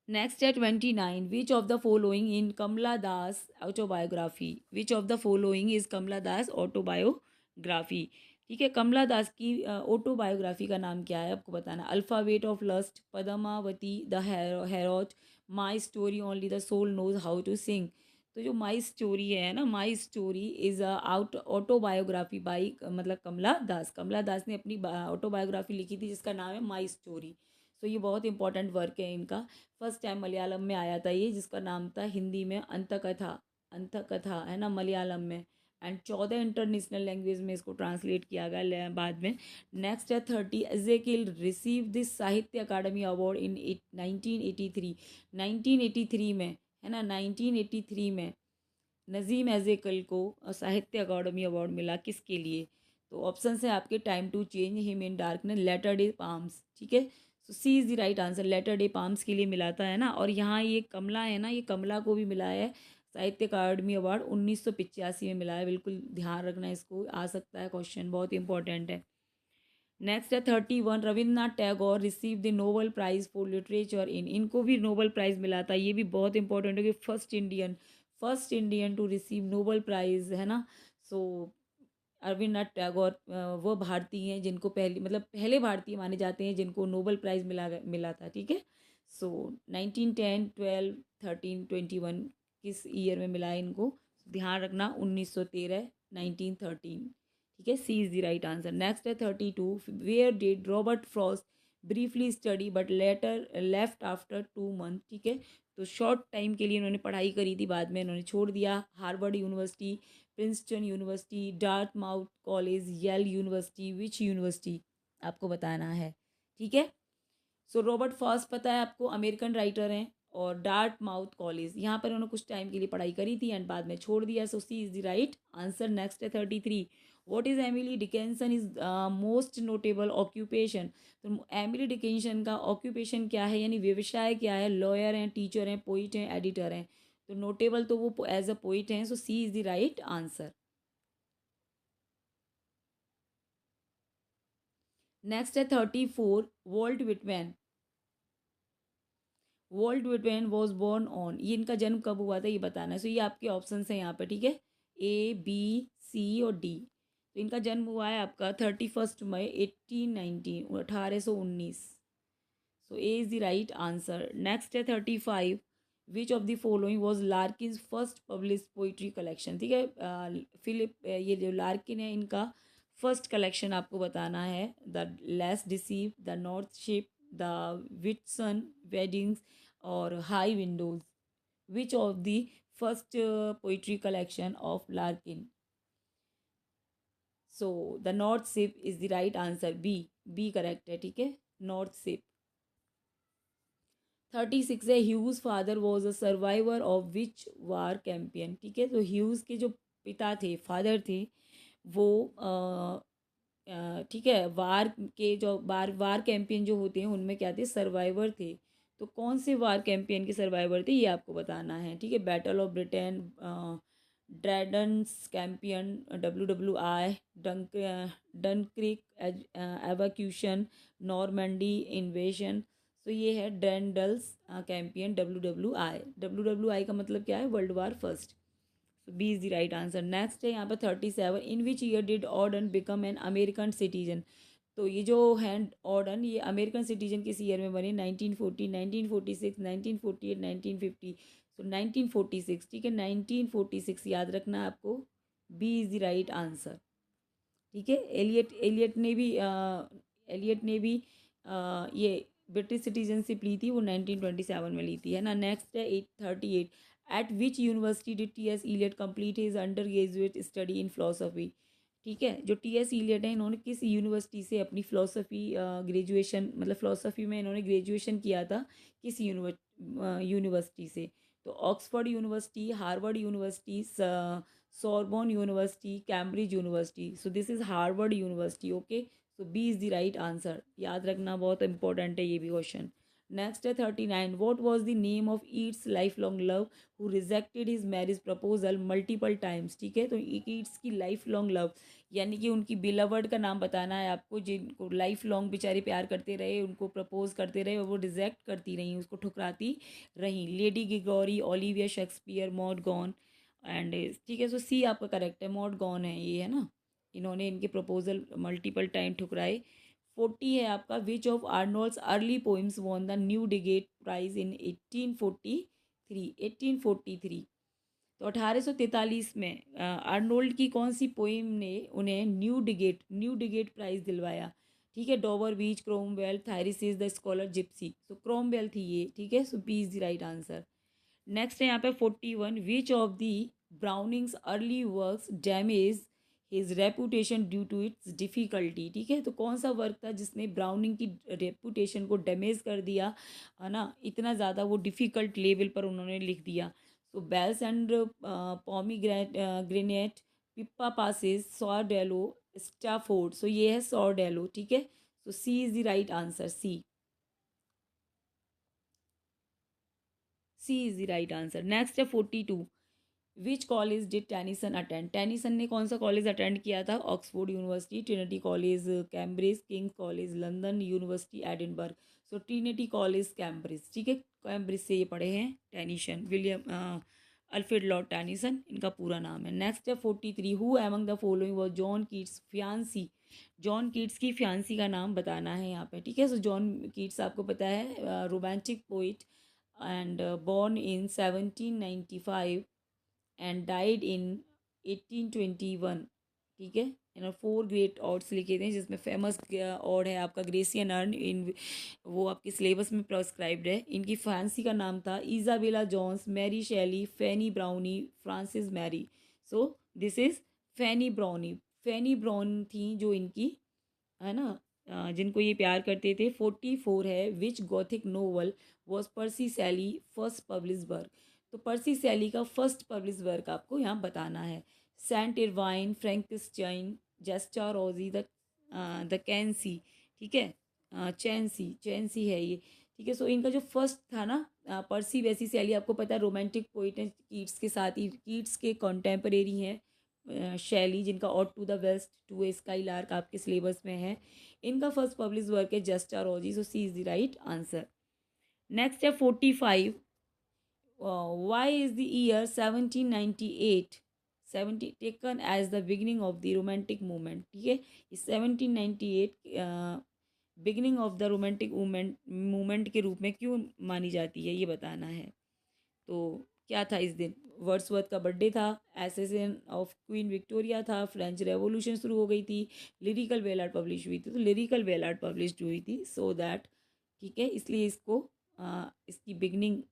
Next है 29, which of the following in Kamala Das autobiography, which of the following is Kamala Das autobiography. ठीक है, कमला दास की ऑटोबायोग्राफी का नाम क्या है आपको बताना। Alphabet of lust, Padmavati, the harlot, my story, only the soul knows how to sing. तो जो माई स्टोरी है ना, my story is out autobiography by मतलब कमला दास। कमला दास ने अपनी ऑटोबायोग्राफी लिखी थी जिसका नाम है माई स्टोरी। सो ये बहुत इंपॉर्टेंट वर्क है इनका। फर्स्ट टाइम मलयालम में आया था ये, जिसका नाम था हिंदी में अंतकथा। अंतकथा है ना मलयालम में। एंड 14 इंटरनेशनल लैंग्वेज में इसको ट्रांसलेट किया गया बाद में। नेक्स्ट है 30, एजेकिल रिसीव दिस साहित्य अकादमी अवार्ड इन 1983। 1983 में, है ना, 1983 में नज़ीम एजेकल को साहित्य अकादमी अवार्ड मिला, किसके लिए? तो ऑप्शन है आपके, time to change, hymn in darkness, latter day psalms. ठीक है, so C is the right answer, latter day psalms के लिए मिला था, है ना। और यहाँ ये कमला है ना, ये कमला को भी मिला है साहित्य अकादमी अवार्ड 1985 में मिला है। बिल्कुल ध्यान रखना, इसको आ सकता है क्वेश्चन, बहुत इंपॉर्टेंट है। नेक्स्ट है 31, Rabindranath Tagore receive the Nobel prize for literature in, इनको भी नोबेल प्राइज़ मिला था। ये भी बहुत इंपॉर्टेंट है कि first Indian to receive Nobel prize, है ना। सो रविन्द्रनाथ टैगोर वो भारतीय हैं जिनको पहली मतलब पहले भारतीय माने जाते हैं जिनको नोबेल प्राइज़ मिला था। ठीक है, सो 1910, 12, 13, 21 किस ईयर में मिला है इनको? ध्यान रखना, 1913, 1913। ठीक है, C is the right answer. Next है 32, where did Robert Frost briefly study but later left after 2 month. ठीक है, तो शॉर्ट टाइम के लिए उन्होंने पढ़ाई करी थी, बाद में उन्होंने छोड़ दिया। Harvard university, Princeton university, Dartmouth college, Yale university, which university आपको बताना है। ठीक है, सो रॉबर्ट फॉस्ट पता है आपको, अमेरिकन राइटर हैं। और डार्ट माउथ कॉलेज, यहाँ पर उन्होंने कुछ टाइम के लिए पढ़ाई करी थी एंड बाद में छोड़ दिया। So C is the right answer. Next है 33, what is Emily Dickinson is most notable occupation. तो एमिली डिकेंसन का ऑक्यूपेशन क्या है, यानी व्यवसाय क्या है? लॉयर हैं, टीचर हैं, पोइट हैं, एडिटर हैं। तो नोटेबल तो वो एज अ पोइट हैं। So C is the right answer. Next है 34, Walt Whitman. Walt Whitman was born on, ये इनका जन्म कब हुआ था ये बताना है। सो ये आपके ऑप्शन हैं यहाँ पे। ठीक है, ए, बी, सी और डी। तो इनका जन्म हुआ है आपका 31 मई 1819, 1819। So A is the right answer. Next है 35, which of the following was Larkin first publish poetry collection. ठीक है, फिलिप ये जो लार्किन है इनका फर्स्ट कलेक्शन आपको बताना है। The less deceived, the north ship, the Whitsun weddings और high windows. Which of the first poetry collection of Larkin? So the north ship is the right answer, B. B correct है। ठीक है, north ship. 36 है, Hughes father was a survivor of which war campaign. ठीक है, तो huge के जो पिता थे, फादर थे, वो ठीक है, वार के जो वार कैंपियन जो होते हैं उनमें क्या थे? सर्वाइवर थे। तो कौन से वार कैंपियन के सर्वाइवर थे ये आपको बताना है। ठीक है, battle of Britain, Dardanelles campaign, WWI, dunk Dunkirk evacuation, Normandy invasion. तो ये है ड्रेंडल्स कैंपियन, डब्ल्यू का मतलब क्या है, वर्ल्ड वार फर्स्ट। तो B is the right answer. Next है यहाँ पे 37, in which year did Auden become an American citizen. तो ये जो है ऑर्डन, ये अमेरिकन सिटीजन किस ईयर में बने, 1940, 1946, 1948, 1950। सो 1946, ठीक है, 1946 याद रखना आपको। B is the right answer. ठीक है, एलियट ने भी ये ब्रिटिश सिटीजनशिप ली थी, वो 1927 में ली थी, है ना। नेक्स्ट है 838, eight which university did T S Elliot complete his under graduate study in philosophy. ठीक है, जो टी एस इलियट है, इन्होंने किस यूनिवर्सिटी से अपनी फ़िलोसफ़ी ग्रेजुएशन, मतलब फ़िलोसफ़ी में इन्होंने ग्रेजुएशन किया था, किस यूनिवर्सिटी से। तो Oxford university, Harvard university, Sorbonne university, Cambridge university. So this is Harvard university. Okay, so B is the right answer. याद रखना, बहुत इंपॉर्टेंट है ये भी क्वेश्चन। नेक्स्ट है 39, what was the name of Yeats life long love who rejected his marriage proposal multiple times. ठीक है, तो ईट्स की लाइफ लॉन्ग लव, यानी कि उनकी बिलवर्ड का नाम बताना है आपको, जिनको लाइफ लॉन्ग बेचारे प्यार करते रहे, उनको प्रपोज करते रहे और वो रिजेक्ट करती रहीं, उसको ठुकराती रहीं। Lady Gregory, Olivia Shakespeare, Maud Gonne and, ठीक है, सो सी आपका करेक्ट है, मॉड गॉन है ये, है ना। इन्होंने इनके प्रपोजल मल्टीपल टाइम ठुकराए। 40 है आपका, which of Arnold's early poems won the Newdigate prize in 1843। तो 1843 में आर्नोल्ड की कौन सी पोइम ने उन्हें न्यू डिगेट प्राइज़ दिलवाया। ठीक है, Dover beach, Cromwell, Thyrsis the scholar, gypsy. So Cromwell थी ये। ठीक है, so B is the right answer. Next है यहाँ पे 41, which of the Browning's early works damage his reputation due to its difficulty. ठीक है, तो कौन सा वर्क था जिसने ब्राउनिंग की रेपुटेशन को डैमेज कर दिया, है ना, इतना ज़्यादा वो डिफ़िकल्ट लेवल पर उन्होंने लिख दिया। तो bells and pomegranates, Pippa passes, Sordello, Strafford. So ये है सॉर्डेलो। ठीक है, so C is the right answer. C is the right answer. Next है 42, which college did Tennyson attend. Tennyson ने कौन सा कॉलेज अटेंड किया था, Oxford university, Trinity college Cambridge, King's college London, university Edinburgh. So Trinity college Cambridge. ठीक है, Cambridge से ये पढ़े हैं Tennyson, William Alfred Lord Tennyson इनका पूरा नाम है। नेक्स्ट है 43, who among the following was John Keats fiancée. John Keats की फियांसी का नाम बताना है यहाँ पे। ठीक है, सो जॉन कीट्स आपको पता है romantic poet and born in 1795 and died in 1821। ठीक है, इन्होंने 4 ग्रेट ऑड्स लिखे थे, जिसमें फेमस ऑड है आपका ग्रेसियन अर्न, इन वो आपके सिलेबस में प्रोस्क्राइब्ड है। इनकी फैंसी का नाम था Isabella Jones, Mary Shelley, Fanny Brawne, Frances Mary. So this is Fanny Brawne. Fanny Brawne थी जो इनकी, है ना, जिनको ये प्यार करते थे। 44 है, which gothic novel was Percy Shelley first publish work. तो पर्सी सैली का फर्स्ट पब्लिश वर्क आपको यहाँ बताना है। सेंट इरवाइन, फ्रैंकिस्टाइन, जेस्टा रोजी, द कैंसी। ठीक है, चैंसी है ये। ठीक है, सो इनका जो फर्स्ट था ना, पर्सी वैसी सैली, आपको पता है रोमांटिक पोइट है, कीट्स के साथ ही, कीट्स के कॉन्टेम्परेरी हैं शैली, जिनका ode to the west, to a skylark आपके सिलेबस में है। इनका फर्स्ट पब्लिश वर्क है Zastrozzi. So C is the right answer. Next है 45, why is the year 1798 taken as the beginning of the romantic movement. ठीक है, इस 1798 beginning of the romantic movement के रूप में क्यों मानी जाती है, ये बताना है। तो क्या था इस दिन, वर्ड्सवर्थ का बर्थडे था, एसेसिन ऑफ क्वीन विक्टोरिया था, फ्रेंच रेवोल्यूशन शुरू हो गई थी, लिरिकल बेलार्ड पब्लिश हुई थी, तो लिरिकल बेलार्ड पब्लिश हुई थी, सो दैट, ठीक है, इसलिए इसको इसकी बिगनिंग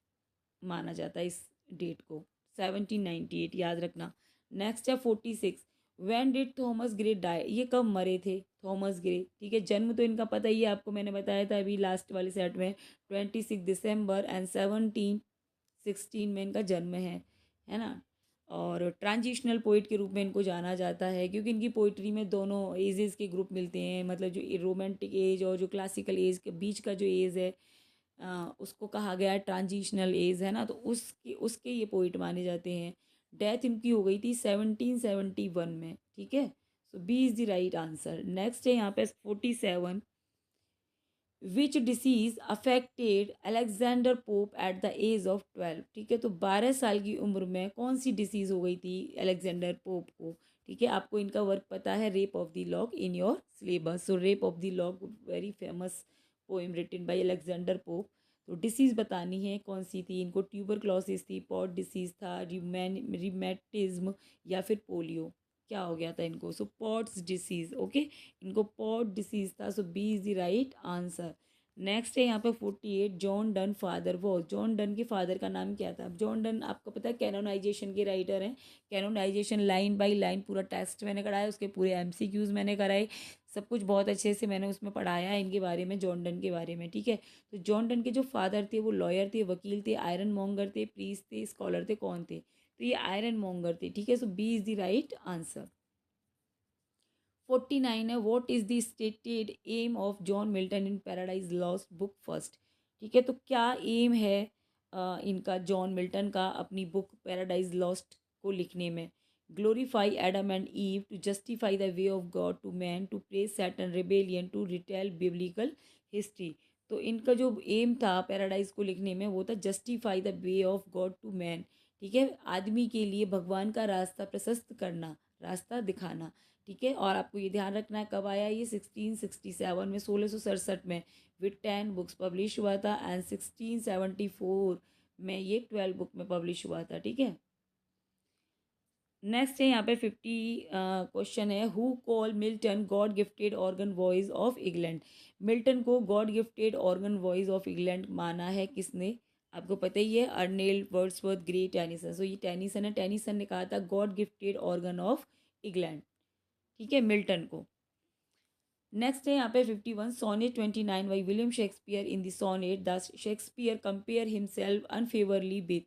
माना जाता है इस डेट को, 1798 याद रखना। नेक्स्ट है 46, when did Thomas Gray die. ये कब मरे थे थॉमस ग्रे। ठीक है, जन्म तो इनका पता ही है आपको, मैंने बताया था अभी लास्ट वाले सेट में, 26 दिसंबर एंड 1716 में इनका जन्म है ना। और ट्रांजिशनल पोइट के रूप में इनको जाना जाता है, क्योंकि इनकी पोइट्री में दोनों एजेस के ग्रुप मिलते हैं, मतलब जो रोमांटिक एज और जो क्लासिकल एज के बीच का जो एज है, उसको कहा गया है ट्रांजिशनल एज, है ना। तो उसके उसके ये पोइट माने जाते हैं। डेथ इनकी हो गई थी 1771 में। ठीक है, so B is the right answer. Next है यहाँ पे 47, which disease affected Alexander Pope at the age of 12। ठीक है, तो 12 साल की उम्र में कौन सी डिसीज़ हो गई थी अलेक्जेंडर पोप को। ठीक है, आपको इनका वर्क पता है, rape of the lock in your syllabus. So rape of the lock very famous poem written by Alexander Pope. तो डिसीज़ बतानी है कौन सी थी इनको, ट्यूबरक्लोसिस थी, पॉट डिसीज़ था, रिमेटिज्म या फिर पोलियो। क्या हो गया था इनको, सो पॉट्स डिसीज़। ओके, इनको पॉट डिसीज़ था, so B is the right answer. Next है यहाँ पे 48, John Donne father was. John Donne के फादर का नाम क्या था। जॉन डन आपको पता है कैनोनाइजेशन के राइटर हैं। कैनोनाइजेशन लाइन बाय लाइन पूरा टेस्ट मैंने कराया, उसके पूरे एमसीक्यूज मैंने कराए, सब कुछ बहुत अच्छे से मैंने उसमें पढ़ाया है इनके बारे में, जॉन डन के बारे में। ठीक है, तो जॉन डन के जो फादर थे वो लॉयर थे, वकील थे, आयरन मॉन्गर थे, प्रीस्ट थे, स्कॉलर थे, कौन थे, तो ये आयरन मॉन्गर थे। ठीक है, so B is the right answer. 49 है, what is the stated aim of John Milton in Paradise Lost book first. ठीक है, तो क्या एम है इनका जॉन मिल्टन का अपनी बुक पैराडाइज लॉस्ट को लिखने में। Glorify Adam and Eve, to justify the way of God to man, to praise Satan rebellion, to retell biblical history. तो इनका जो एम था पैराडाइज को लिखने में वो था justify the way of God to man. ठीक है, आदमी के लिए भगवान का रास्ता प्रशस्त करना, रास्ता दिखाना। ठीक है, और आपको ये ध्यान रखना है कब आया ये, 1667 में, 1667 में, विद 10 बुक्स पब्लिश हुआ था, एंड 1674 में ये 12 बुक में पब्लिश हुआ था। ठीक है, नेक्स्ट है यहाँ पे 50 क्वेश्चन है, who call Milton God gifted organ voice of England. Milton को God gifted organ voice of England माना है किसने, आपको पता ही है, Arnold Wordsworth Gray Tennyson. So ये टेनिसन है, टेनिसन ने कहा था God gifted organ of England. ठीक है, मिल्टन को। नेक्स्ट है यहाँ पे 51, sonnet 29 by William Shakespeare. In the sonnet the Shakespeare compare himself unfavourably with.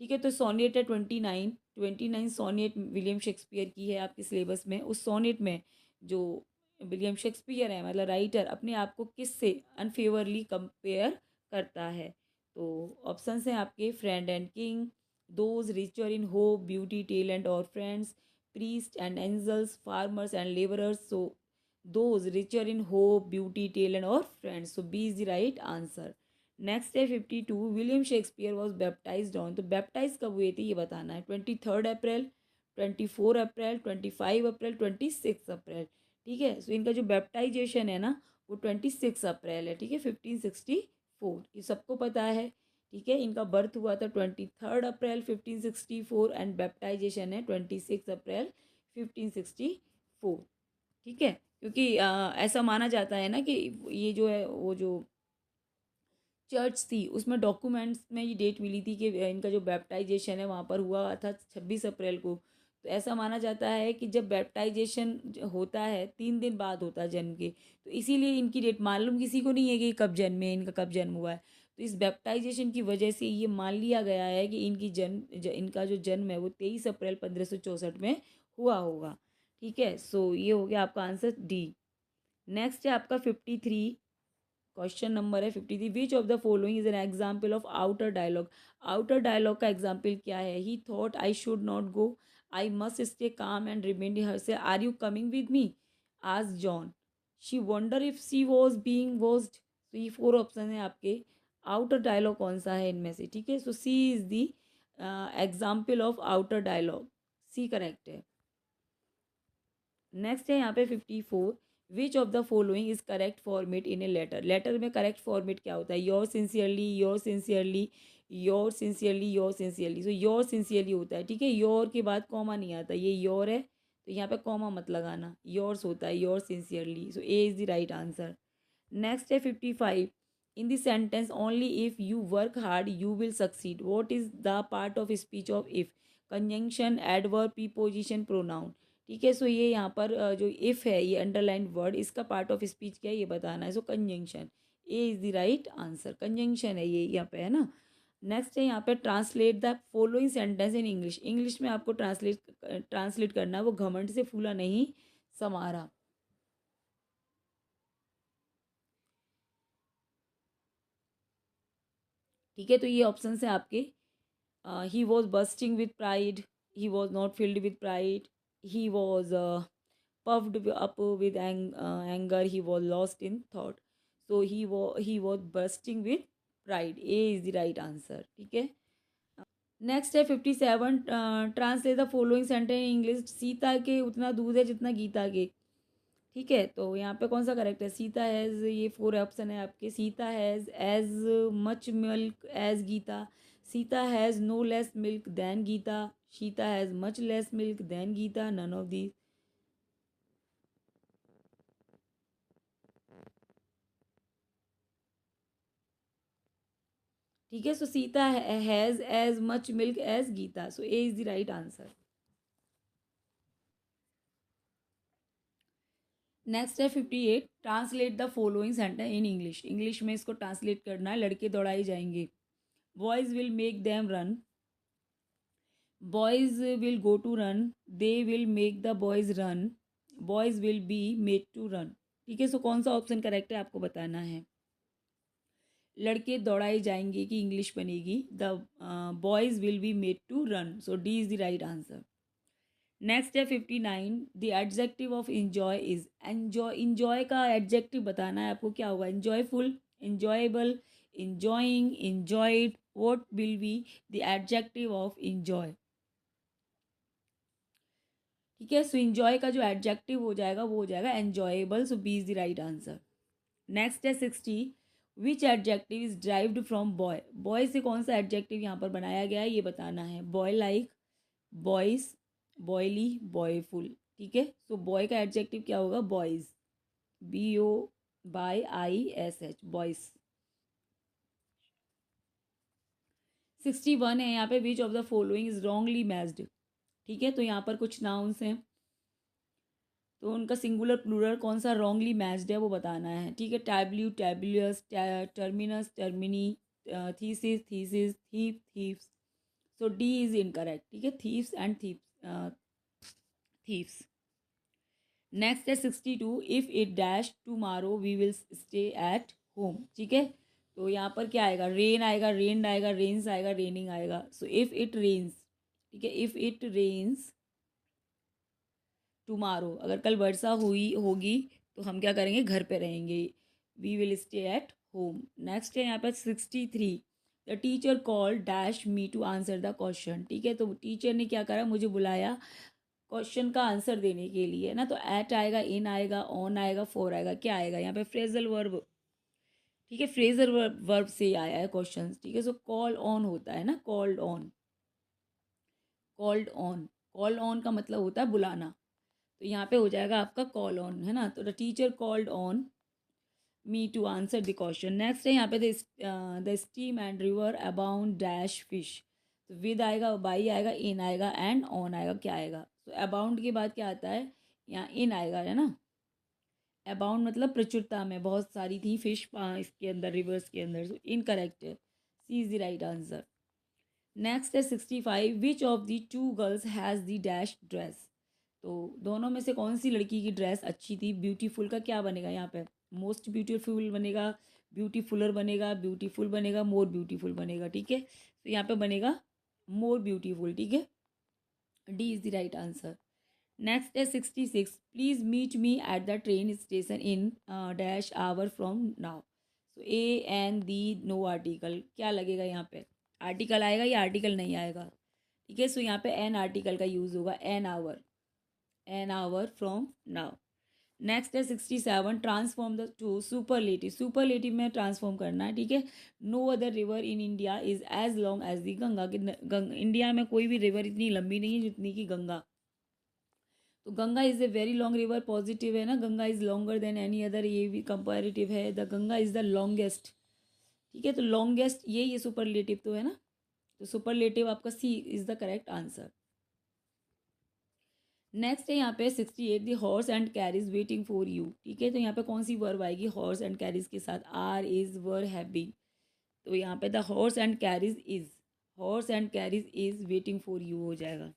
ठीक है, तो सोनेट है 29 सोनेट विलियम शेक्सपियर की है आपके सिलेबस में। उस सोनेट में जो विलियम शेक्सपियर है मतलब राइटर, अपने आप को किससे अनफेवरली कंपेयर करता है। तो ऑप्शंस हैं आपके, friend and king, those richer in hope, beauty, talent और friends, priest and angels, farmers and labourers. So those richer in hope, beauty, talent और friends. So B is the right answer. Next है 52, William Shakespeare was baptise on. तो baptise कब हुए थे ये बताना है, 23 अप्रैल, 24 अप्रैल, 25 अप्रैल, 26 अप्रैल। ठीक है, सो इनका जो बैप्टाइजेशन है ना वो 26 अप्रैल है। ठीक है, 1564, ये सबको पता है। ठीक है, इनका बर्थ हुआ था 23 अप्रैल 1564 एंड बैप्टाइजेशन है 26 अप्रैल 1564। ठीक है, क्योंकि ऐसा माना जाता है ना कि ये जो है वो जो चर्च थी उसमें डॉक्यूमेंट्स में ये डेट मिली थी कि इनका जो बैप्टाइजेशन है वहाँ पर हुआ था 26 अप्रैल को। तो ऐसा माना जाता है कि जब बैप्टाइजेशन होता है 3 दिन बाद होता है जन्म के, तो इसीलिए इनकी डेट मालूम किसी को नहीं है कि कब जन्मे, इनका कब जन्म हुआ है। तो इस बैप्टाइजेशन की वजह से ये मान लिया गया है कि इनका जो जन्म है वो 23 अप्रैल 1564 में हुआ होगा। ठीक है, सो ये हो गया आपका आंसर डी। नेक्स्ट है आपका 53, क्वेश्चन नंबर है 53, which of the following is an example of outer dialogue. Outer dialogue का एग्जाम्पल क्या है, he thought I should not go, I must stay calm and remind herself, are you coming with me, आज John, she wonder if she was being watched. तो ये 4 option है आपके, outer dialogue कौन सा है इनमें से। ठीक है, so C is the example of outer dialogue, C correct है। नेक्स्ट है यहाँ पे 54, which of the following is correct format in a letter. Letter में करेक्ट फॉर्मेट क्या होता है, your sincerely, your sincerely, your sincerely, your sincerely. So your sincerely होता है। ठीक है, योर के बाद कॉमा नहीं आता, ये योर है तो यहाँ पे कॉमा मत लगाना, योर्स होता है, your sincerely. So A is the right answer. Next है 55, in the sentence only if you work hard you will succeed, what is the part of speech of if, conjunction, adverb, preposition, pronoun. ठीक है, सो ये यहाँ पर जो if है ये underline word, इसका पार्ट ऑफ स्पीच क्या है ये बताना है। So conjunction, A is the right answer, conjunction है ये यहाँ पे, है ना। नेक्स्ट है यहाँ पे translate the following sentence in English. English में आपको ट्रांसलेट करना है, वो घमंड से फूला नहीं समारा। ठीक है, तो ये ऑप्शन है आपके, he was bursting with pride, he was not filled with pride, he was puffed up with anger, he was lost in thought. So he was bursting with pride. A is the right answer. ठीक है. Next है 57. Translate the following sentence in English. Sita के उतना दूध है जितना गीता के. ठीक है, तो यहाँ पे कौन सा करेक्ट है? सीता हैज़, ये 4 ऑप्शन है आपके. Sita has as much milk as Gita. Sita has no less milk than Gita. Sita has much less milk than Gita. None of these. ठीक है, so Sita has as much milk as Gita. So A is the right answer. Next है 58. Translate the following sentence in English. English में इसको translate करना है. लड़के दौड़ाए जाएंगे. Boys will make them run. Boys will go to run. They will make the boys run. Boys will be made to run. ठीक है, सो कौन सा ऑप्शन करेक्ट है आपको बताना है. लड़के दौड़ाए जाएंगे की इंग्लिश बनेगी the boys will be made to run. So D is the right answer. Next है 59. The adjective of enjoy is. Enjoy, enjoy का एडजेक्टिव बताना है आपको. क्या होगा? Enjoyful, enjoyable, enjoying, enjoyed. What will be the adjective of enjoy? ठीक है, सो enjoy का जो एडजेक्टिव हो जाएगा वो हो जाएगा enjoyable. So B is the right answer. Next है 60. Which adjective is derived from boy. Boy से कौन सा एडजेक्टिव यहाँ पर बनाया गया है ये बताना है. Boy like, boys, boyly, boyful. ठीक है, सो बॉय का एडजेक्टिव क्या होगा? बॉयज. BOYISH, boys. 61 है यहाँ पे. विच of the following is wrongly matched. ठीक है, तो यहाँ पर कुछ नाउन्स हैं तो उनका सिंगुलर प्लूरल कौन सा रॉन्गली मैच्ड है वो बताना है. ठीक है, tableau, tableaus, terminus, termini, thesis, thesis, thief, thieves. So D is incorrect. ठीक है, थीप्स एंड थीप्स. नेक्स्ट है 62. If it dash tomorrow we will stay at home. ठीक है, तो यहाँ पर क्या आएगा? रेन आएगा, रेन आएगा, रेन्स आएगा, रेनिंग आएगा. So if it rains. ठीक है, इफ़ इट रेन्स टुमारो, अगर कल वर्षा हुई होगी तो हम क्या करेंगे? घर पे रहेंगे. We will stay at home. Next है यहाँ पर 63. The teacher call dash me to answer the question. ठीक है, तो टीचर ने क्या करा? मुझे बुलाया क्वेश्चन का आंसर देने के लिए ना. तो एट आएगा, इन आएगा, ऑन आएगा, फोर आएगा. क्या आएगा यहाँ पे? Phrasal verb. ठीक है, फ्रेजल वर्ब से आया है क्वेश्चन. ठीक है, सो कॉल ऑन होता है ना, called on. Called on, call on का मतलब होता है बुलाना. तो यहाँ पे हो जाएगा आपका कॉल ऑन, है ना. तो the teacher called on me to answer the question. Next है यहाँ पे the stream and river abound dash fish. तो विद आएगा, बाई आएगा, इन आएगा, एंड ऑन आएगा. क्या आएगा? तो अबाउंड के बाद क्या आता है? यहाँ इन आएगा, है ना. अबाउंड मतलब प्रचुरता में, बहुत सारी थी फिश इसके अंदर, रिवर्स के अंदर. सो इनकरेक्ट है. C is the right answer. Next है 65. Which of the two girls has the dash dress. तो दोनों में से कौन सी लड़की की ड्रेस अच्छी थी? ब्यूटीफुल का क्या बनेगा यहाँ पे? मोस्ट ब्यूटीफुल बनेगा, ब्यूटीफुलर बनेगा, ब्यूटीफुल बनेगा, मोर ब्यूटीफुल बनेगा. ठीक है, तो यहाँ पे बनेगा मोर ब्यूटीफुल. ठीक है, D is the right answer. Next है 66. Please meet me at the train station in dash hour from now. So a an the no article. क्या लगेगा यहाँ पे? आर्टिकल आएगा या आर्टिकल नहीं आएगा? ठीक है, सो यहाँ पे एन आर्टिकल का यूज़ होगा. An hour from now. Next है 67. Transform the to superlative. Superlative में ट्रांसफॉर्म करना है. ठीक है, no other river in India is as long as the Ganga. India में कोई भी रिवर इतनी लंबी नहीं है जितनी कि गंगा. तो Ganga is a very long river. Positive है ना, Ganga is longer than any other. ये भी कंपेरेटिव है. The Ganga is the longest. ठीक है, तो लॉन्गेस्ट ये सुपरलेटिव तो है ना. तो सुपरलेटिव आपका C is the correct answer. Next है यहाँ पे 68. The horse and carriage waiting for you. ठीक है, तो यहाँ पे कौन सी वर्ब आएगी हॉर्स एंड कैरीज के साथ? Are, is, were, have been. तो यहाँ पे the horse and carriage is. Horse and carriage is waiting for you हो जाएगा.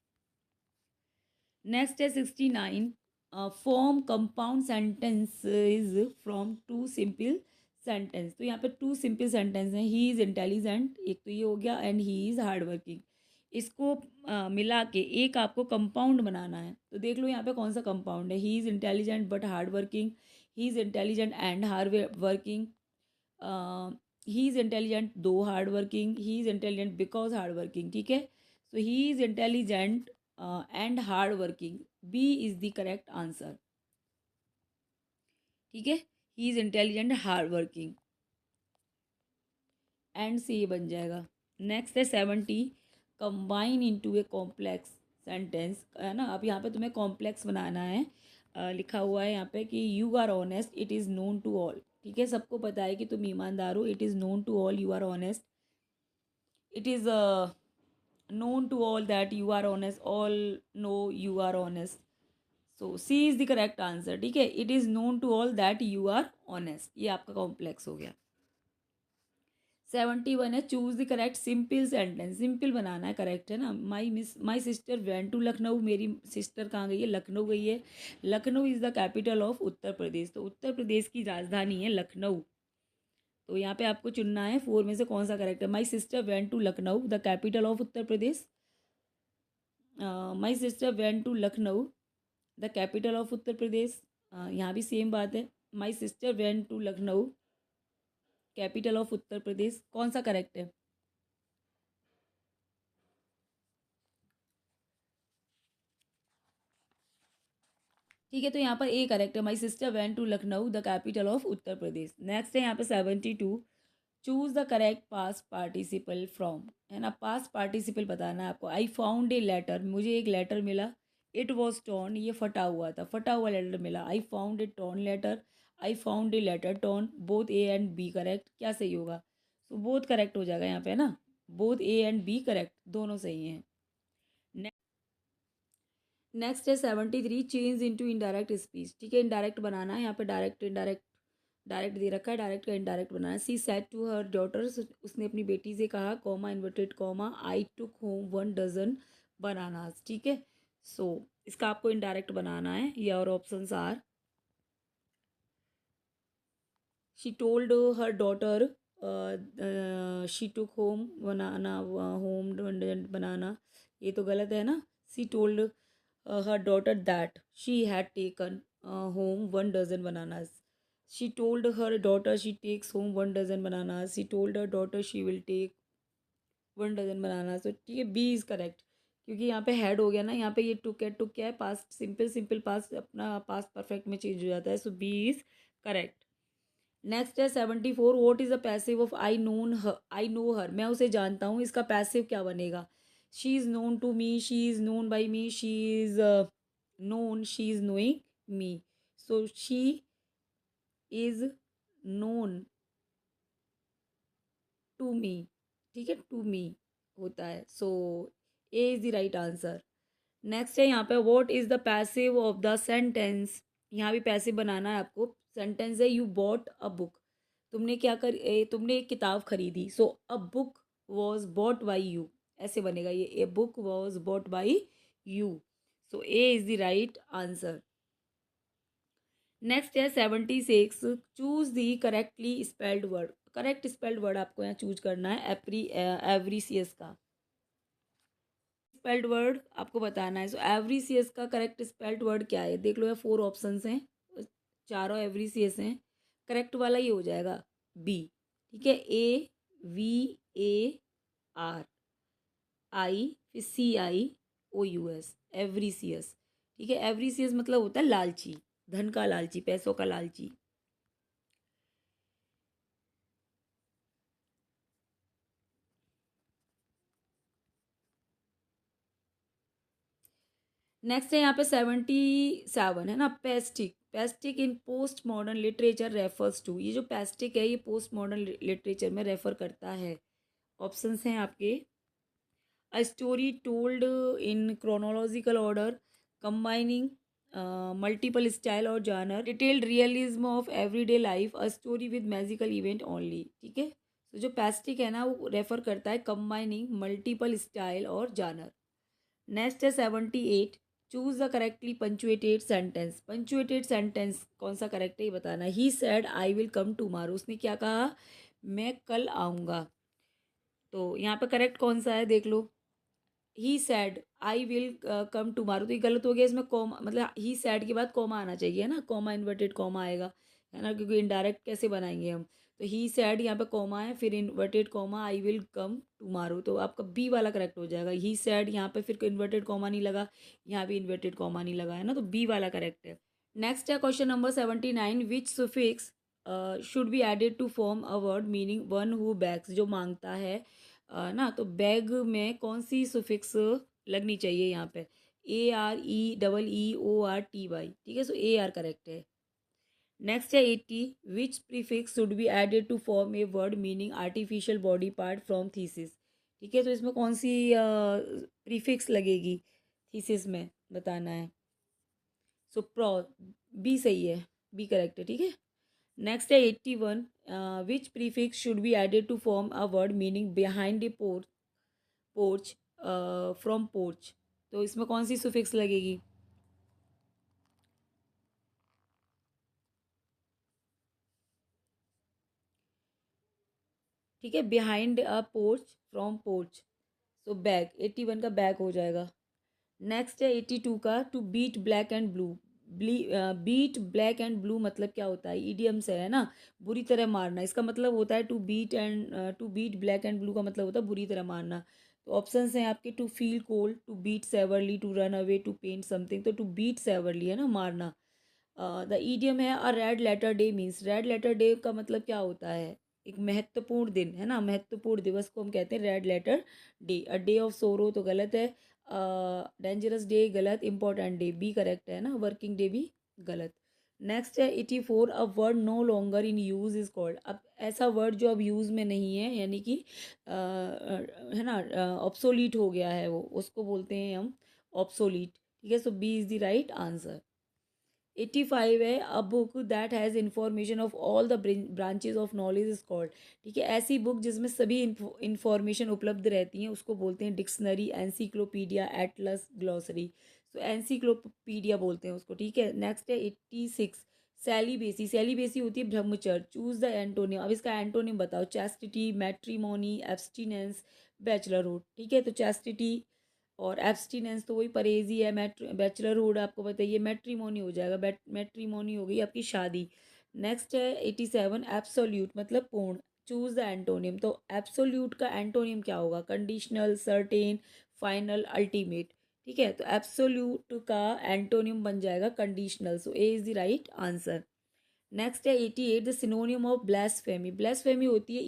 नेक्स्ट है 69. Form compound sentences from two simple sentence. तो यहाँ पे टू सिंपल सेंटेंस हैं. ही इज़ इंटेलिजेंट, एक तो ये हो गया, and he is hard working. इसको मिला के एक आपको कंपाउंड बनाना है। तो देख लो यहाँ पे कौन सा कंपाउंड है। He is intelligent but hard working, he is intelligent and hard working, he is intelligent though hard working, he is intelligent because hard working. ठीक है, so he is intelligent and hard working, B is the correct answer. ठीक है, he is intelligent hard working and से ये बन जाएगा। Next है 70, combine into a complex sentence, है ना। अब यहाँ पे तुम्हें कॉम्प्लेक्स बनाना है। लिखा हुआ है यहाँ पे कि you are honest, it is known to all. ठीक है, सबको पता है कि तुम ईमानदार हो। It is known to all you are honest, it is known to all that you are honest, all know you are honest, so C is the correct answer। ठीक है, it is known to all that you are honest, ये आपका complex हो गया। 71 है, choose the correct simple sentence, simple बनाना है, correct है ना। My sister went to Lucknow, मेरी सिस्टर कहाँ गई है, लखनऊ गई है। Lucknow is the capital of Uttar Pradesh, तो उत्तर प्रदेश की राजधानी है लखनऊ। तो यहाँ पे आपको चुनना है फोर में से कौन सा करेक्ट है। My sister went to Lucknow the capital of Uttar Pradesh, my sister went to Lucknow the capital of Uttar Pradesh, यहाँ भी सेम बात है। My sister went to Lucknow capital of Uttar Pradesh, कौन सा करेक्ट है। ठीक है, तो यहाँ पर ए करेक्ट है, my sister went to Lucknow the capital of Uttar Pradesh. Next है यहाँ पे 72, choose the correct past participle from, है ना। पास्ट पार्टिसिपल बताना है आपको। आई फाउंड ए लेटर, मुझे एक लेटर मिला। इट वॉज टॉर्न, ये फटा हुआ था, फटा हुआ लेटर मिला। I found a torn letter, I found a letter torn, both A and B correct, क्या सही होगा। तो बोथ करेक्ट हो जाएगा यहाँ पे, है ना। Both A and B correct, दोनों सही हैं। नेक्स्ट है 73, चेंज इनटू इनडायरेक्ट स्पीच। ठीक है, इनडायरेक्ट बनाना है यहाँ पे, डायरेक्ट इनडायरेक्ट, डायरेक्ट दे रखा है, डायरेक्ट का इनडायरेक्ट बनाना है। She said to her daughters, उसने अपनी बेटी से कहा, comma inverted comma, I took home 1 dozen bananas. ठीक है, सो इसका आपको इनडायरेक्ट बनाना है। ये और options are, she told her daughter, she took home banana, home 1 dozen banana, ये तो गलत है ना। She told her daughter that she had taken home 1 dozen bananas. She told her daughter she takes home 1 dozen bananas. She told her daughter she will take 1 dozen bananas. तो ठीक है, B is correct, क्योंकि यहाँ पे head हो गया ना। यहाँ पे ये टुक है, टुक क्या है, पास्ट सिंपल, सिंपल पास्ट अपना पास्ट परफेक्ट में चेंज हो जाता है। So B is correct. Next है 74, what is the passive of I know her, मैं उसे जानता हूँ, इसका पैसिव क्या बनेगा। She is known to me, she is known by me, she is known, she is knowing me, so she is known to me. ठीक है, to me होता है, so A is the right answer. Next है यहाँ पे, what is the passive of the sentence, यहाँ भी passive बनाना है आपको। सेंटेंस है, यू बॉट अ बुक, तुमने क्या तुमने एक किताब खरीदी। So a book was bought by you, ऐसे बनेगा ये, a book was bought by you, so A is the right answer. Next है 76, choose the correctly spelled word. Correct spelled word आपको यहाँ चूज करना है, एवरीसियस का स्पेल्ड वर्ड आपको बताना है। सो एवरीसियस का करेक्ट स्पेल्ड वर्ड क्या है, देख लो, ये 4 ऑप्शंस हैं, चारों एवरीसियस हैं। करेक्ट वाला ये हो जाएगा बी। ठीक है, AVAR आई, फिर CIOUS, एवरीसियस। ठीक है, एवरीसियस मतलब होता है लालची, धन का लालची, पैसों का लालची। नेक्स्ट है यहाँ पे 77, है ना, pastiche. Pastiche in post modern literature refers to, ये जो पेस्टिक है ये पोस्ट मॉडर्न लिटरेचर में रेफर करता है। ऑप्शंस हैं आपके, a story told in chronological order, combining multiple style और genre, detailed realism of everyday life, a story with magical event only. ठीक है, तो जो पेस्टिक है ना वो रेफर करता है कंबाइनिंग मल्टीपल स्टाइल और जानर। नेक्स्ट है 78, choose the correctly punctuated sentence. Punctuated sentence कौन सा करेक्ट है ये बताना। He said I will come tomorrow, उसने क्या कहा, मैं कल आऊँगा। तो यहाँ पे करेक्ट कौन सा है देख लो, he said I will come tomorrow, तो ये गलत हो गया, इसमें कॉमा मतलब ही सैड के बाद कॉमा आना चाहिए, है ना, कॉमा इन्वर्टेड कॉमा आएगा, है ना, क्योंकि इनडायरेक्ट कैसे बनाएंगे हम। तो ही सैड यहाँ पे कॉमा है, फिर inverted comma I will come tomorrow, तो आपका बी वाला करेक्ट हो जाएगा। ही सैड यहाँ पे फिर इन्वर्टेड कॉमा नहीं लगा, यहाँ भी इन्वर्टेड कॉमा नहीं लगा, है ना, तो बी वाला करेक्ट है। नेक्स्ट है question number 79, which suffix should be added to form a word meaning one who begs, जो मांगता है ना, तो बैग में कौन सी सुफिक्स लगनी चाहिए यहाँ पे, AREEEORTY, ठीक है, सो AR करेक्ट है। नेक्स्ट है 80, which prefix should be added to form a word meaning artificial body part from thesis, ठीक है, तो इसमें कौन सी प्रीफिक्स लगेगी थीसिस में, बताना है। सो प्रो बी सही है, बी करेक्ट है, ठीक है। नेक्स्ट है 81, which prefix should be added to form a word meaning behind a porch from porch, तो इसमें कौन सी सुफिक्स लगेगी। ठीक है, behind a porch from porch, so back, 81 का बैग हो जाएगा। नेक्स्ट है 82 का, to beat black and blue, beat black and blue मतलब क्या होता है, ईडियम से है ना, बुरी तरह मारना, इसका मतलब होता है to beat black and blue का मतलब होता है बुरी तरह मारना। तो ऑप्शंस हैं आपके, to feel cold, to beat severely, to run away, to paint something, तो टू बीट सेवरली है ना, मारना। द ईडियम है a red letter day means, red letter day का मतलब क्या होता है, एक महत्वपूर्ण दिन, है ना, महत्वपूर्ण दिवस को हम कहते हैं red letter day. A day of sorrow तो गलत है, डेंजरस डे गलत, इंपॉर्टेंट डे बी करेक्ट है ना, वर्किंग डे भी गलत। नेक्स्ट है 84, a word no longer in use is called, अब ऐसा वर्ड जो अब यूज़ में नहीं है, यानी कि है ना, ऑब्सोलीट हो गया है वो, उसको बोलते हैं हम ऑब्सोलीट, ठीक है, so B is the right answer. 85 है, a book that has information of all the branches of knowledge is called, ठीक है, ऐसी बुक जिसमें सभी इंफॉर्मेशन उपलब्ध रहती हैं उसको बोलते हैं डिक्शनरी, एनसीक्लोपीडिया, एटलस, ग्लॉसरी, तो एनसीक्लोपीडिया बोलते हैं उसको, ठीक है। नेक्स्ट है 86, सेलिबेसी, सेलिबेसी होती है ब्रह्मचर्य, चूज द एंटोनिम, अब इसका एंटोनिम बताओ, चैस्टिटी, मैट्रीमोनी, एब्सटिनेंस, बैचलरहुड, ठीक है, तो चैस्टिटी और एब्सटिनेंस तो वही परहेज ही है, बैचलरहुड आपको बताइए मैट्रीमोनी हो जाएगा, मैट्रीमोनी हो गई आपकी शादी। नेक्स्ट है 87, एब्सोल्यूट मतलब पूर्ण, चूज द एंटोनिम, तो एब्सोल्यूट का एंटोनिम क्या होगा, कंडीशनल, सर्टेन, फाइनल, अल्टीमेट, ठीक है, तो एब्सोल्यूट का एंटोनिम बन जाएगा conditional, so A is the right answer. Next है 88, द सिनोनियम ऑफ ब्lasphemy, ब्lasphemy होती है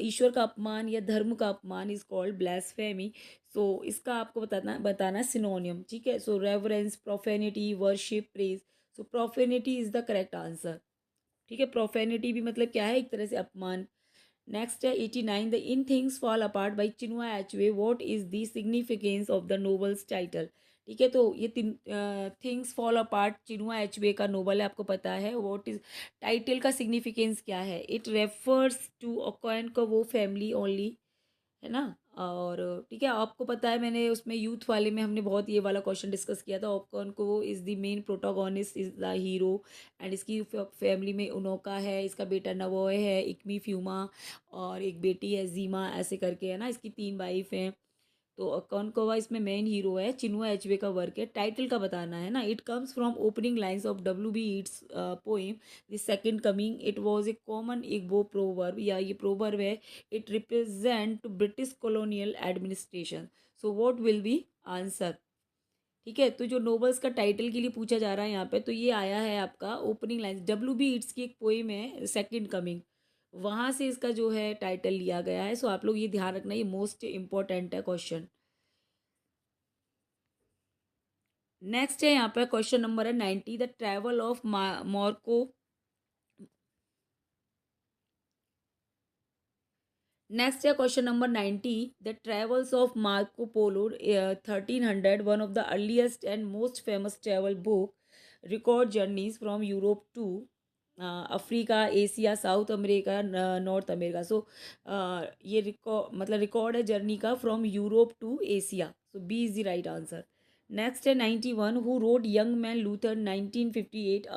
ईश्वर का अपमान या धर्म का अपमान, इज कॉल्ड ब्lasphemy, सो इसका आपको बताना बताना सिनोनियम, ठीक है, so reverence, profanity, worship, praise, so profanity is the correct answer, ठीक है, प्रोफेनिटी भी मतलब क्या है, एक तरह से अपमान। नेक्स्ट है 89, the in things fall apart by Chinua Achebe, what is the significance of the novel's title, ठीक है, तो ये things fall apart Chinua Achebe का नोबल है, आपको पता है, व्हाट इज टाइटल का सिग्निफिकेंस क्या है, इट रेफर्स टू अकॉन को वो फैमिली ओनली, है ना, और ठीक है, आपको पता है मैंने उसमें यूथ वाले में हमने बहुत ये वाला क्वेश्चन डिस्कस किया था, ऑपकॉन को is the main protagonist, is the hero, and इसकी फैमिली में उनोका है, इसका बेटा नवोय है, इकमी फ्यूमा, और एक बेटी है जीमा, ऐसे करके, है ना, इसकी तीन वाइफ हैं। तो कॉनकोवा इसमें मेन हीरो है, चिनुआ एचवे का वर्क है, टाइटल का बताना है ना, it comes from opening lines of W.B. Yeats poem the second coming, it was a common एक वो प्रोवर्ब, या ये प्रोवर्ब है, it represent British colonial administration, so what will B answer, ठीक है, तो जो नोबल्स का टाइटल के लिए पूछा जा रहा है यहाँ पे, तो ये आया है आपका ओपनिंग लाइन्स, W.B. Yeats की एक पोएम है सेकंड कमिंग, वहाँ से इसका जो है टाइटल लिया गया है, सो आप लोग ये ध्यान रखना, ये मोस्ट इंपॉर्टेंट है क्वेश्चन। नेक्स्ट है यहाँ पर क्वेश्चन नंबर है 90, the travel of Marco, next है question number 90, the travels of Marco Polo 1300, one of the earliest and most famous travel book, record journeys from Europe to Africa, Asia, South America, North America, so ये record है journey का from Europe to Asia, so B is the right answer. Next है 91, who wrote young man Luther 1958,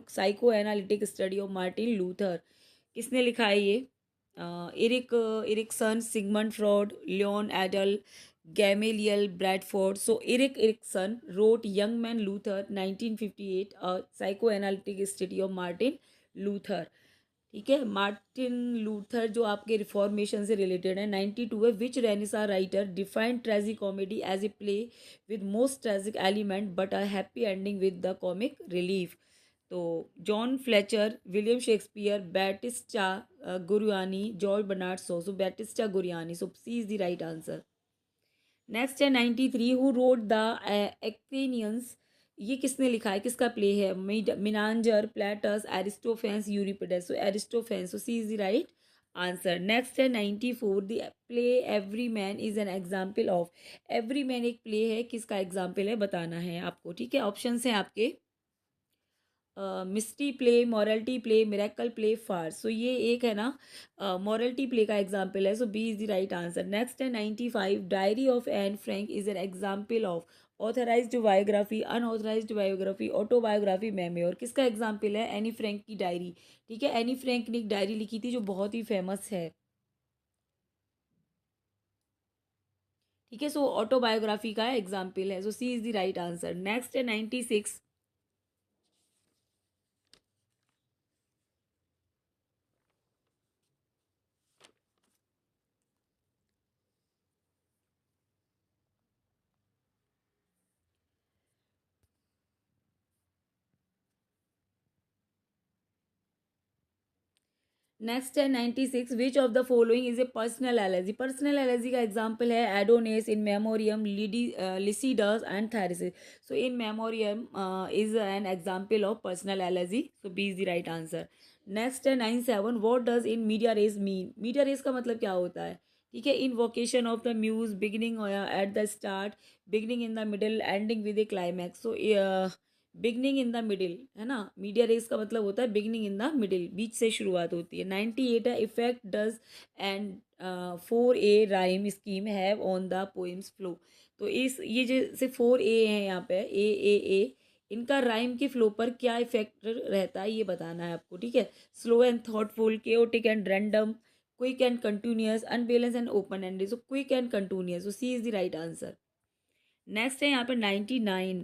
psycho analytic study of Martin Luther, किसने लिखा है ये, Erickson, Sigmund Freud, Leon Adel, Gamaliel Bradford. So Eric Erikson wrote Young Man Luther 1958, a psychoanalytic study of Martin Luther. ठीक है, Martin Luther जो आपके reformation से related है, 92 है. Which renaissance writer defined tragic comedy as a play with most tragic element but a happy ending with the comic relief. तो John Fletcher, William Shakespeare, Battista Guarini, George Bernard Shaw. So Battista Guarini. So C is the right answer. Next है 93. Who wrote the Acharnians. ये किसने लिखा है, किसका play है? Menander, Plautus, Aristophanes, Euripides. So Aristophanes. So C is the right answer. Next है 94. The play every man is an example of. Every man एक play है, किसका एग्जाम्पल है बताना है आपको. ठीक है, ऑप्शन हैं आपके mystery play, morality play, miracle play, farce. So ये एक है ना मॉरलिटी प्ले का एग्जाम्पल है. So B is the right answer. Next है 95. Diary of Anne Frank is an example of authorized biography, unauthorized biography, autobiography, memoir. किसका example है? Anne Frank की डायरी. ठीक है, एनी फ्रैंक ने एक डायरी लिखी थी जो बहुत ही फेमस है. ठीक है, सो ऑटोबायोग्राफी का एग्जाम्पल है. So C is the right answer. Next है 96. नेक्स्ट है 96. Which of the following is a personal elegy. Personal elegy का एग्जाम्पल है Adonais, In Memoriam, Lycidas and Thyrsis. So In Memoriam is an example of personal elegy. So B is the right answer. Next है 97. What does in media res mean. Media res का मतलब क्या होता है? ठीक है, invocation of the muse, beginning at the start, beginning in the middle, ending with a climax. So beginning in the middle है ना. मीडिया रेस का मतलब होता है बिगनिंग इन द मिडिल, बीच से शुरुआत होती है. 98 है. Effect does and 4A rhyme scheme have on the poem's flow. तो इस ये जैसे 4A है यहाँ पे, ए, इनका राइम के फ्लो पर क्या इफेक्ट रहता है ये बताना है आपको. ठीक है, slow and thoughtful, chaotic and random, quick and continuous, unbalance and open ended. So quick and continuous. So C is the right answer. Next है यहाँ पे 99.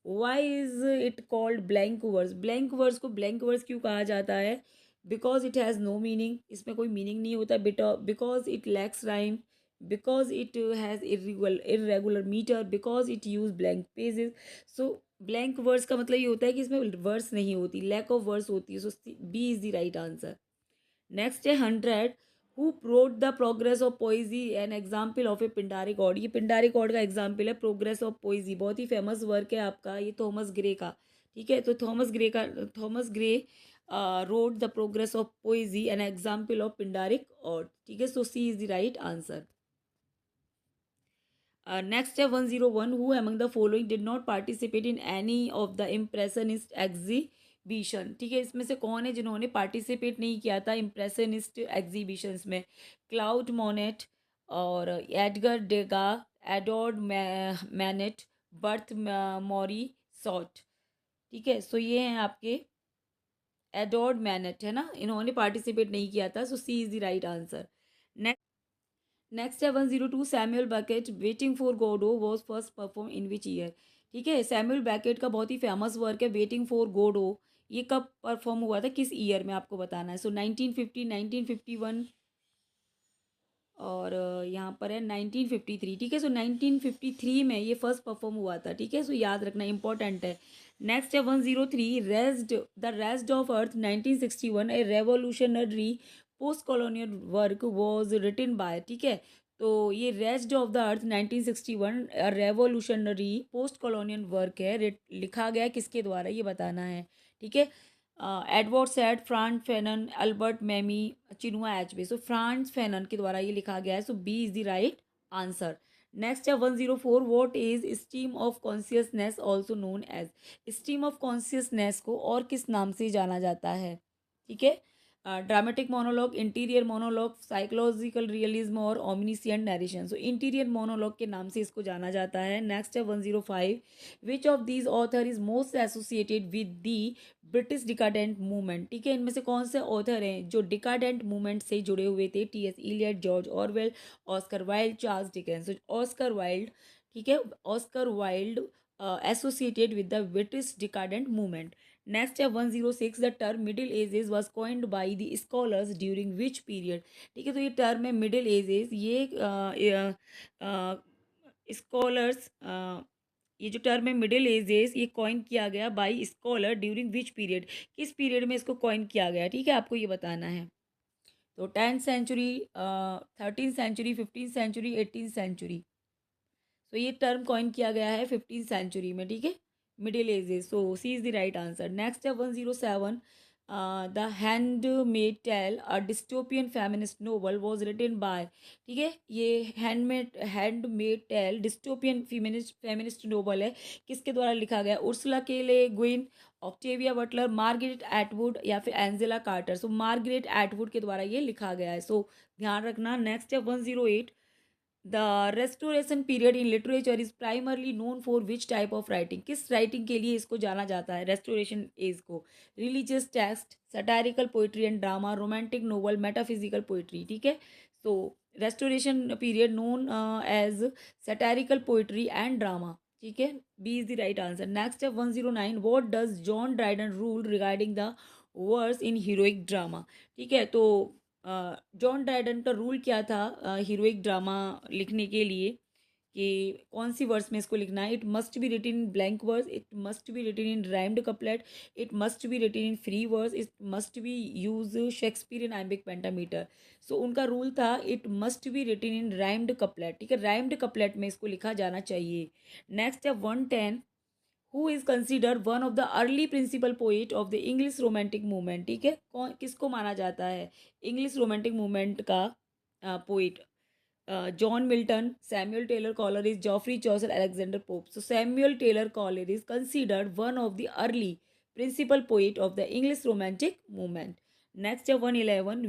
Why is it called blank verse. Blank verse को blank verse क्यों कहा जाता है? Because it has no meaning. इसमें कोई मीनिंग नहीं होता. Because it lacks rhyme, because it has irregular metre, because it use blank pages. So blank verse का मतलब ये होता है कि इसमें वर्स नहीं होती, लैक ऑफ वर्स होती है. So B is the right answer. Next है 100. Who wrote the progress of poesy, an example of a Pindaric ode. ये पिंडारी गॉड का एग्जाम्पल है प्रोग्रेस ऑफ पोइजी. बहुत ही फेमस वर्क है आपका ये, थॉमस ग्रे का. ठीक है, तो Thomas Gray wrote the progress of poesy, an example of Pindaric ode. ठीक है, so C is the right answer. Next है 101. Who among the following did not participate in any of the impressionist exhibition. ठीक है, इसमें से कौन है जिन्होंने पार्टिसिपेट नहीं किया था इम्प्रेशनिस्ट एग्जीबिशंस में? क्लाउड मोनेट और Edgar Degas, Edouard Manet, Berthe Morisot. ठीक है, सो ये हैं आपके एडोर्ड मैनेट है ना, इन्होंने पार्टिसिपेट नहीं किया था. So C is the right answer. Next है 102. Samuel Beckett waiting for Godot was first perform in which year. ठीक है, सैमुअल बैकेट का बहुत ही फेमस वर्क है वेटिंग फॉर गोडो. ये कब परफॉर्म हुआ था, किस ईयर में आपको बताना है. सो 1950, 1951 और यहाँ पर है 1953. ठीक है, सो 1953 में ये फर्स्ट परफॉर्म हुआ था. ठीक है, सो याद रखना इंपॉर्टेंट है. नेक्स्ट है 103. The rest of earth 1961, a revolutionary post colonial work was written by. ठीक है, तो ये rest of the earth 1961 revolutionary post colonial work है, लिखा गया किसके द्वारा ये बताना है. ठीक है, Edward Said, Frantz Fanon, Albert Memmi, Chinua Achebe. So Frantz Fanon के द्वारा ये लिखा गया है. So B is the right answer. Next है 104. What is stream of consciousness also known as. Stream of consciousness को और किस नाम से जाना जाता है? ठीक है, dramatic monologue, interior monologue, psychological realism और ओमनिसियंट नरेशन। सो इंटीरियर मोनोलॉग के नाम से इसको जाना जाता है। नेक्स्ट है 105, which of these author is most associated with the British decadent movement. ठीक है, इनमें से कौन से ऑथर हैं जो डिकाडेंट मूवमेंट से जुड़े हुए थे? T S Eliot, George Orwell, Oscar Wilde, Charles Dickens. Oscar Wilde, ठीक है, Oscar Wilde associated with the British decadent movement. Next है 106, the term middle ages was coined by the scholars during which period. ठीक है, तो ये term है middle edges, ये scholars, ये जो टर्म है मिडिल एजेस, ये कॉइन किया गया by scholar during which period, किस पीरियड में इसको कॉइन किया गया? ठीक है, आपको ये बताना है। तो 10th century, 13th century, 15th century, 18th century. तो ये टर्म कॉइन किया गया है 15th सेंचुरी में। ठीक है, middle ages. So C is the right answer. Next है 107, the handmaid tale a dystopian feminist novel was written by. ठीक है, ये handmaid tale dystopian feminist novel है, किसके द्वारा लिखा गया? Ursula K Le Guin, Octavia Butler, Margaret Atwood या फिर एंजेला कार्टर। सो मार्गरेट एटवुड के द्वारा ये लिखा गया है। सो ध्यान रखना। नेक्स्ट है 108, the restoration period in literature is primarily known for which type of writing. किस राइटिंग के लिए इसको जाना जाता है रेस्टोरेशन एज को? Religious text, satirical poetry and drama, romantic novel, metaphysical poetry. ठीक है, so restoration period known as satirical poetry and drama. ठीक है, B is the right answer. Next है 109, what does John Dryden rule regarding the verse in heroic drama. ठीक है, तो John Dryden का rule क्या था हीरोइक ड्रामा लिखने के लिए, कि कौन सी वर्स में इसको लिखना है? It must be written in blank verse, it must be written in rhymed couplet, it must be written in free verse, it must be use Shakespearean iambic pentameter. So उनका रूल था it must be written in rhymed couplet. ठीक है, rhymed couplet में इसको लिखा जाना चाहिए। Next है 110, who is consider one of the early principal poet of the English romantic movement. ठीक है, कौन किसको माना जाता है इंग्लिश रोमांटिक मूवमेंट का poet? John Milton, Samuel Taylor Coleridge, Geoffrey Chaucer, Alexander Pope. So Samuel Taylor Coleridge considered one of the early principal poet of the English romantic movement. Next है 111,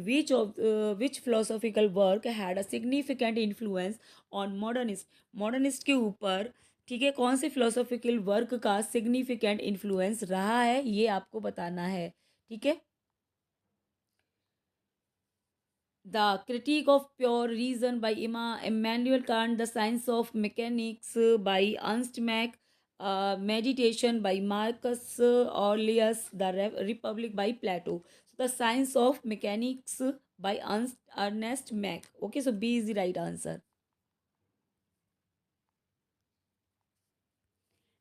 which philosophical work had a significant influence on modernist. Modernist के ऊपर, ठीक है, कौन से philosophical work का significant influence रहा है, ये आपको बताना है। ठीक है, the Critique of Pure Reason by Immanuel Kant, the Science of Mechanics by Ernst Mach, Meditation by Marcus Aurelius, the Republic by Plato. The Science of Mechanics by Ernest Mach. Okay, so B is the right answer.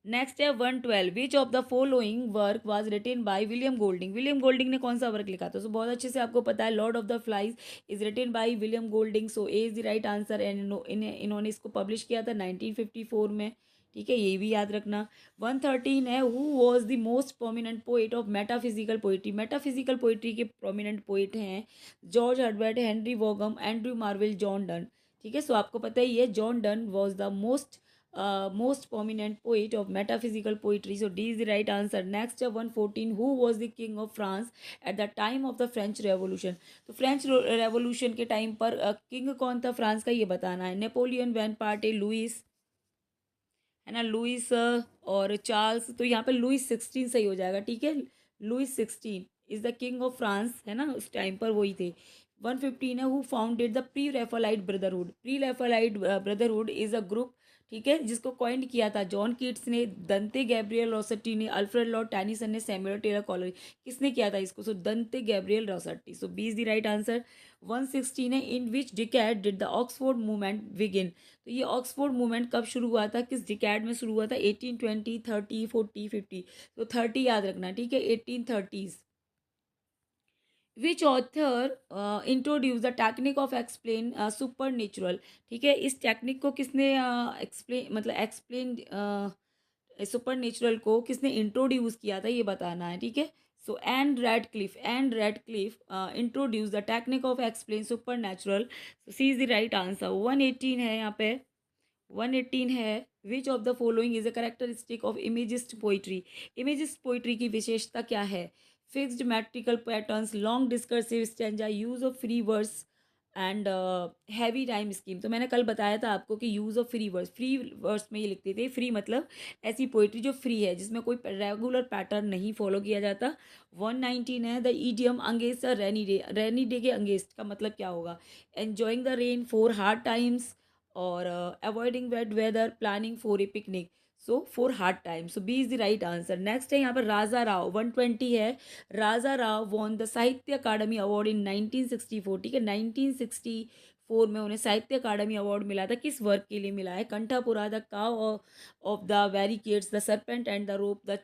Next है 112, which of the following work was written by William Golding. William Golding ने कौन सा work लिखा था? सो बहुत अच्छे से आपको पता है, Lord of the Flies is written by William Golding. So A is the right answer. And इन्होंने इसको पब्लिश किया था 1954 में। ठीक है, ये भी याद रखना। 113 है, who was the most prominent poet of metaphysical poetry. Metaphysical poetry के प्रोमिनेंट पोइट हैं George Herbert, Henry Vaughan, Andrew Marvell, John Donne. ठीक है, सो आपको पता ही है John Donne was the most prominent poet of metaphysical poetry. So D is the right answer. Next 114, who was the king of France at the time of the French Revolution? तो French revolution के time पर king कौन था France का, ये बताना है। Napoleon, Bonaparte, Louis, है ना, लुइस और चार्ल्स। तो यहाँ पे लुइस 16 सही हो जाएगा। ठीक है, Louis 16 is the king of France, है ना, उस टाइम पर वही थे। 115 है, who founded the pre Raphaelite brotherhood. Pre Raphaelite brotherhood is a group, ठीक है, जिसको कॉइंड किया था जॉन कीट्स ने, दंते गैब्रियल रोसेट्टी ने, अल्फ्रेड लॉर्ड टेनिसन ने, सैमुअल टेलर कॉलरी। किसने किया था इसको? So Dante Gabriel Rossetti. So B is the right answer. 116 है, in which decade did the Oxford movement begin. तो ये ऑक्सफोर्ड मूवमेंट कब शुरू हुआ था, किस डिकेड में शुरू हुआ था? 18, 20, 30, 40, 50। तो 30 याद रखना। ठीक है, 1830s। Which author introduce the technique of explain super natural. ठीक है, इस टेक्निक को किसने एक्सप्लेन मतलब एक्सप्लेन सुपर नेचुरल को किसने इंट्रोड्यूस किया था, ये बताना है। ठीक है, so Ann Radcliffe introduce the technique of explain super natural. C is the right answer. 118 है यहाँ पे, 118 है, which of the following is a characteristic of imagist poetry. Imagist poetry की विशेषता क्या है? Fixed metrical patterns, long discursive stanza, use of free verse and heavy time scheme. तो मैंने कल बताया था आपको कि यूज़ ऑफ फ्री वर्स में ये लिखते थे। फ्री मतलब ऐसी पोइट्री जो फ्री है, जिसमें कोई रेगुलर पैटर्न नहीं फॉलो किया जाता। 119 है the idiom against the rainy day. Rainy day के अंगेस्ट का मतलब क्या होगा? Enjoying the rain for hard times, और avoiding wet weather, planning for a picnic. So for hard time, so B is the right answer. Next है यहाँ पर राजा राव, 120 है। राजा राव वॉन द साहित्य अकादमी अवार्ड इन 1964। ठीक है, 1964 में उन्हें साहित्य अकादमी अवार्ड मिला था। किस वर्क के लिए मिला है? Kanthapura, the cow of the barricades, the serpent and the rope, the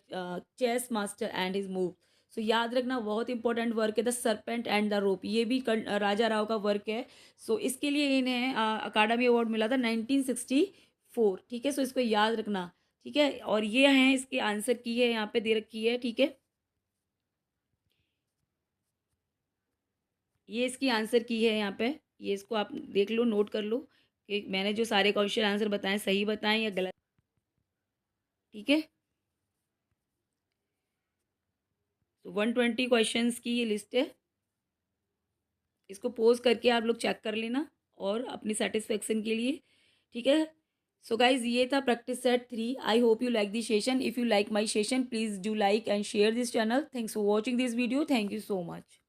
chess master and his move. So याद रखना, बहुत इंपॉर्टेंट वर्क है the serpent and the rope, ये भी राजा राव का वर्क है। सो इसके लिए इन्हें अकादमी अवार्ड मिला था 1964। ठीक है, सो इसको याद रखना। ठीक है, और ये हैं इसके आंसर की है, यहाँ पे दे रखी है। ठीक है, ये इसकी आंसर की है यहाँ पे। ये इसको आप देख लो, नोट कर लो कि मैंने जो सारे क्वेश्चन आंसर बताए सही बताएं या गलत। ठीक है, तो 120 क्वेश्चंस की ये लिस्ट है। इसको पोज करके आप लोग चेक कर लेना और अपनी सेटिस्फेक्शन के लिए। ठीक है, सो गाइज ये था practice set 3। I hope you like this session. If you like my session, please do like and share this channel. Thanks for watching this video. Thank you so much.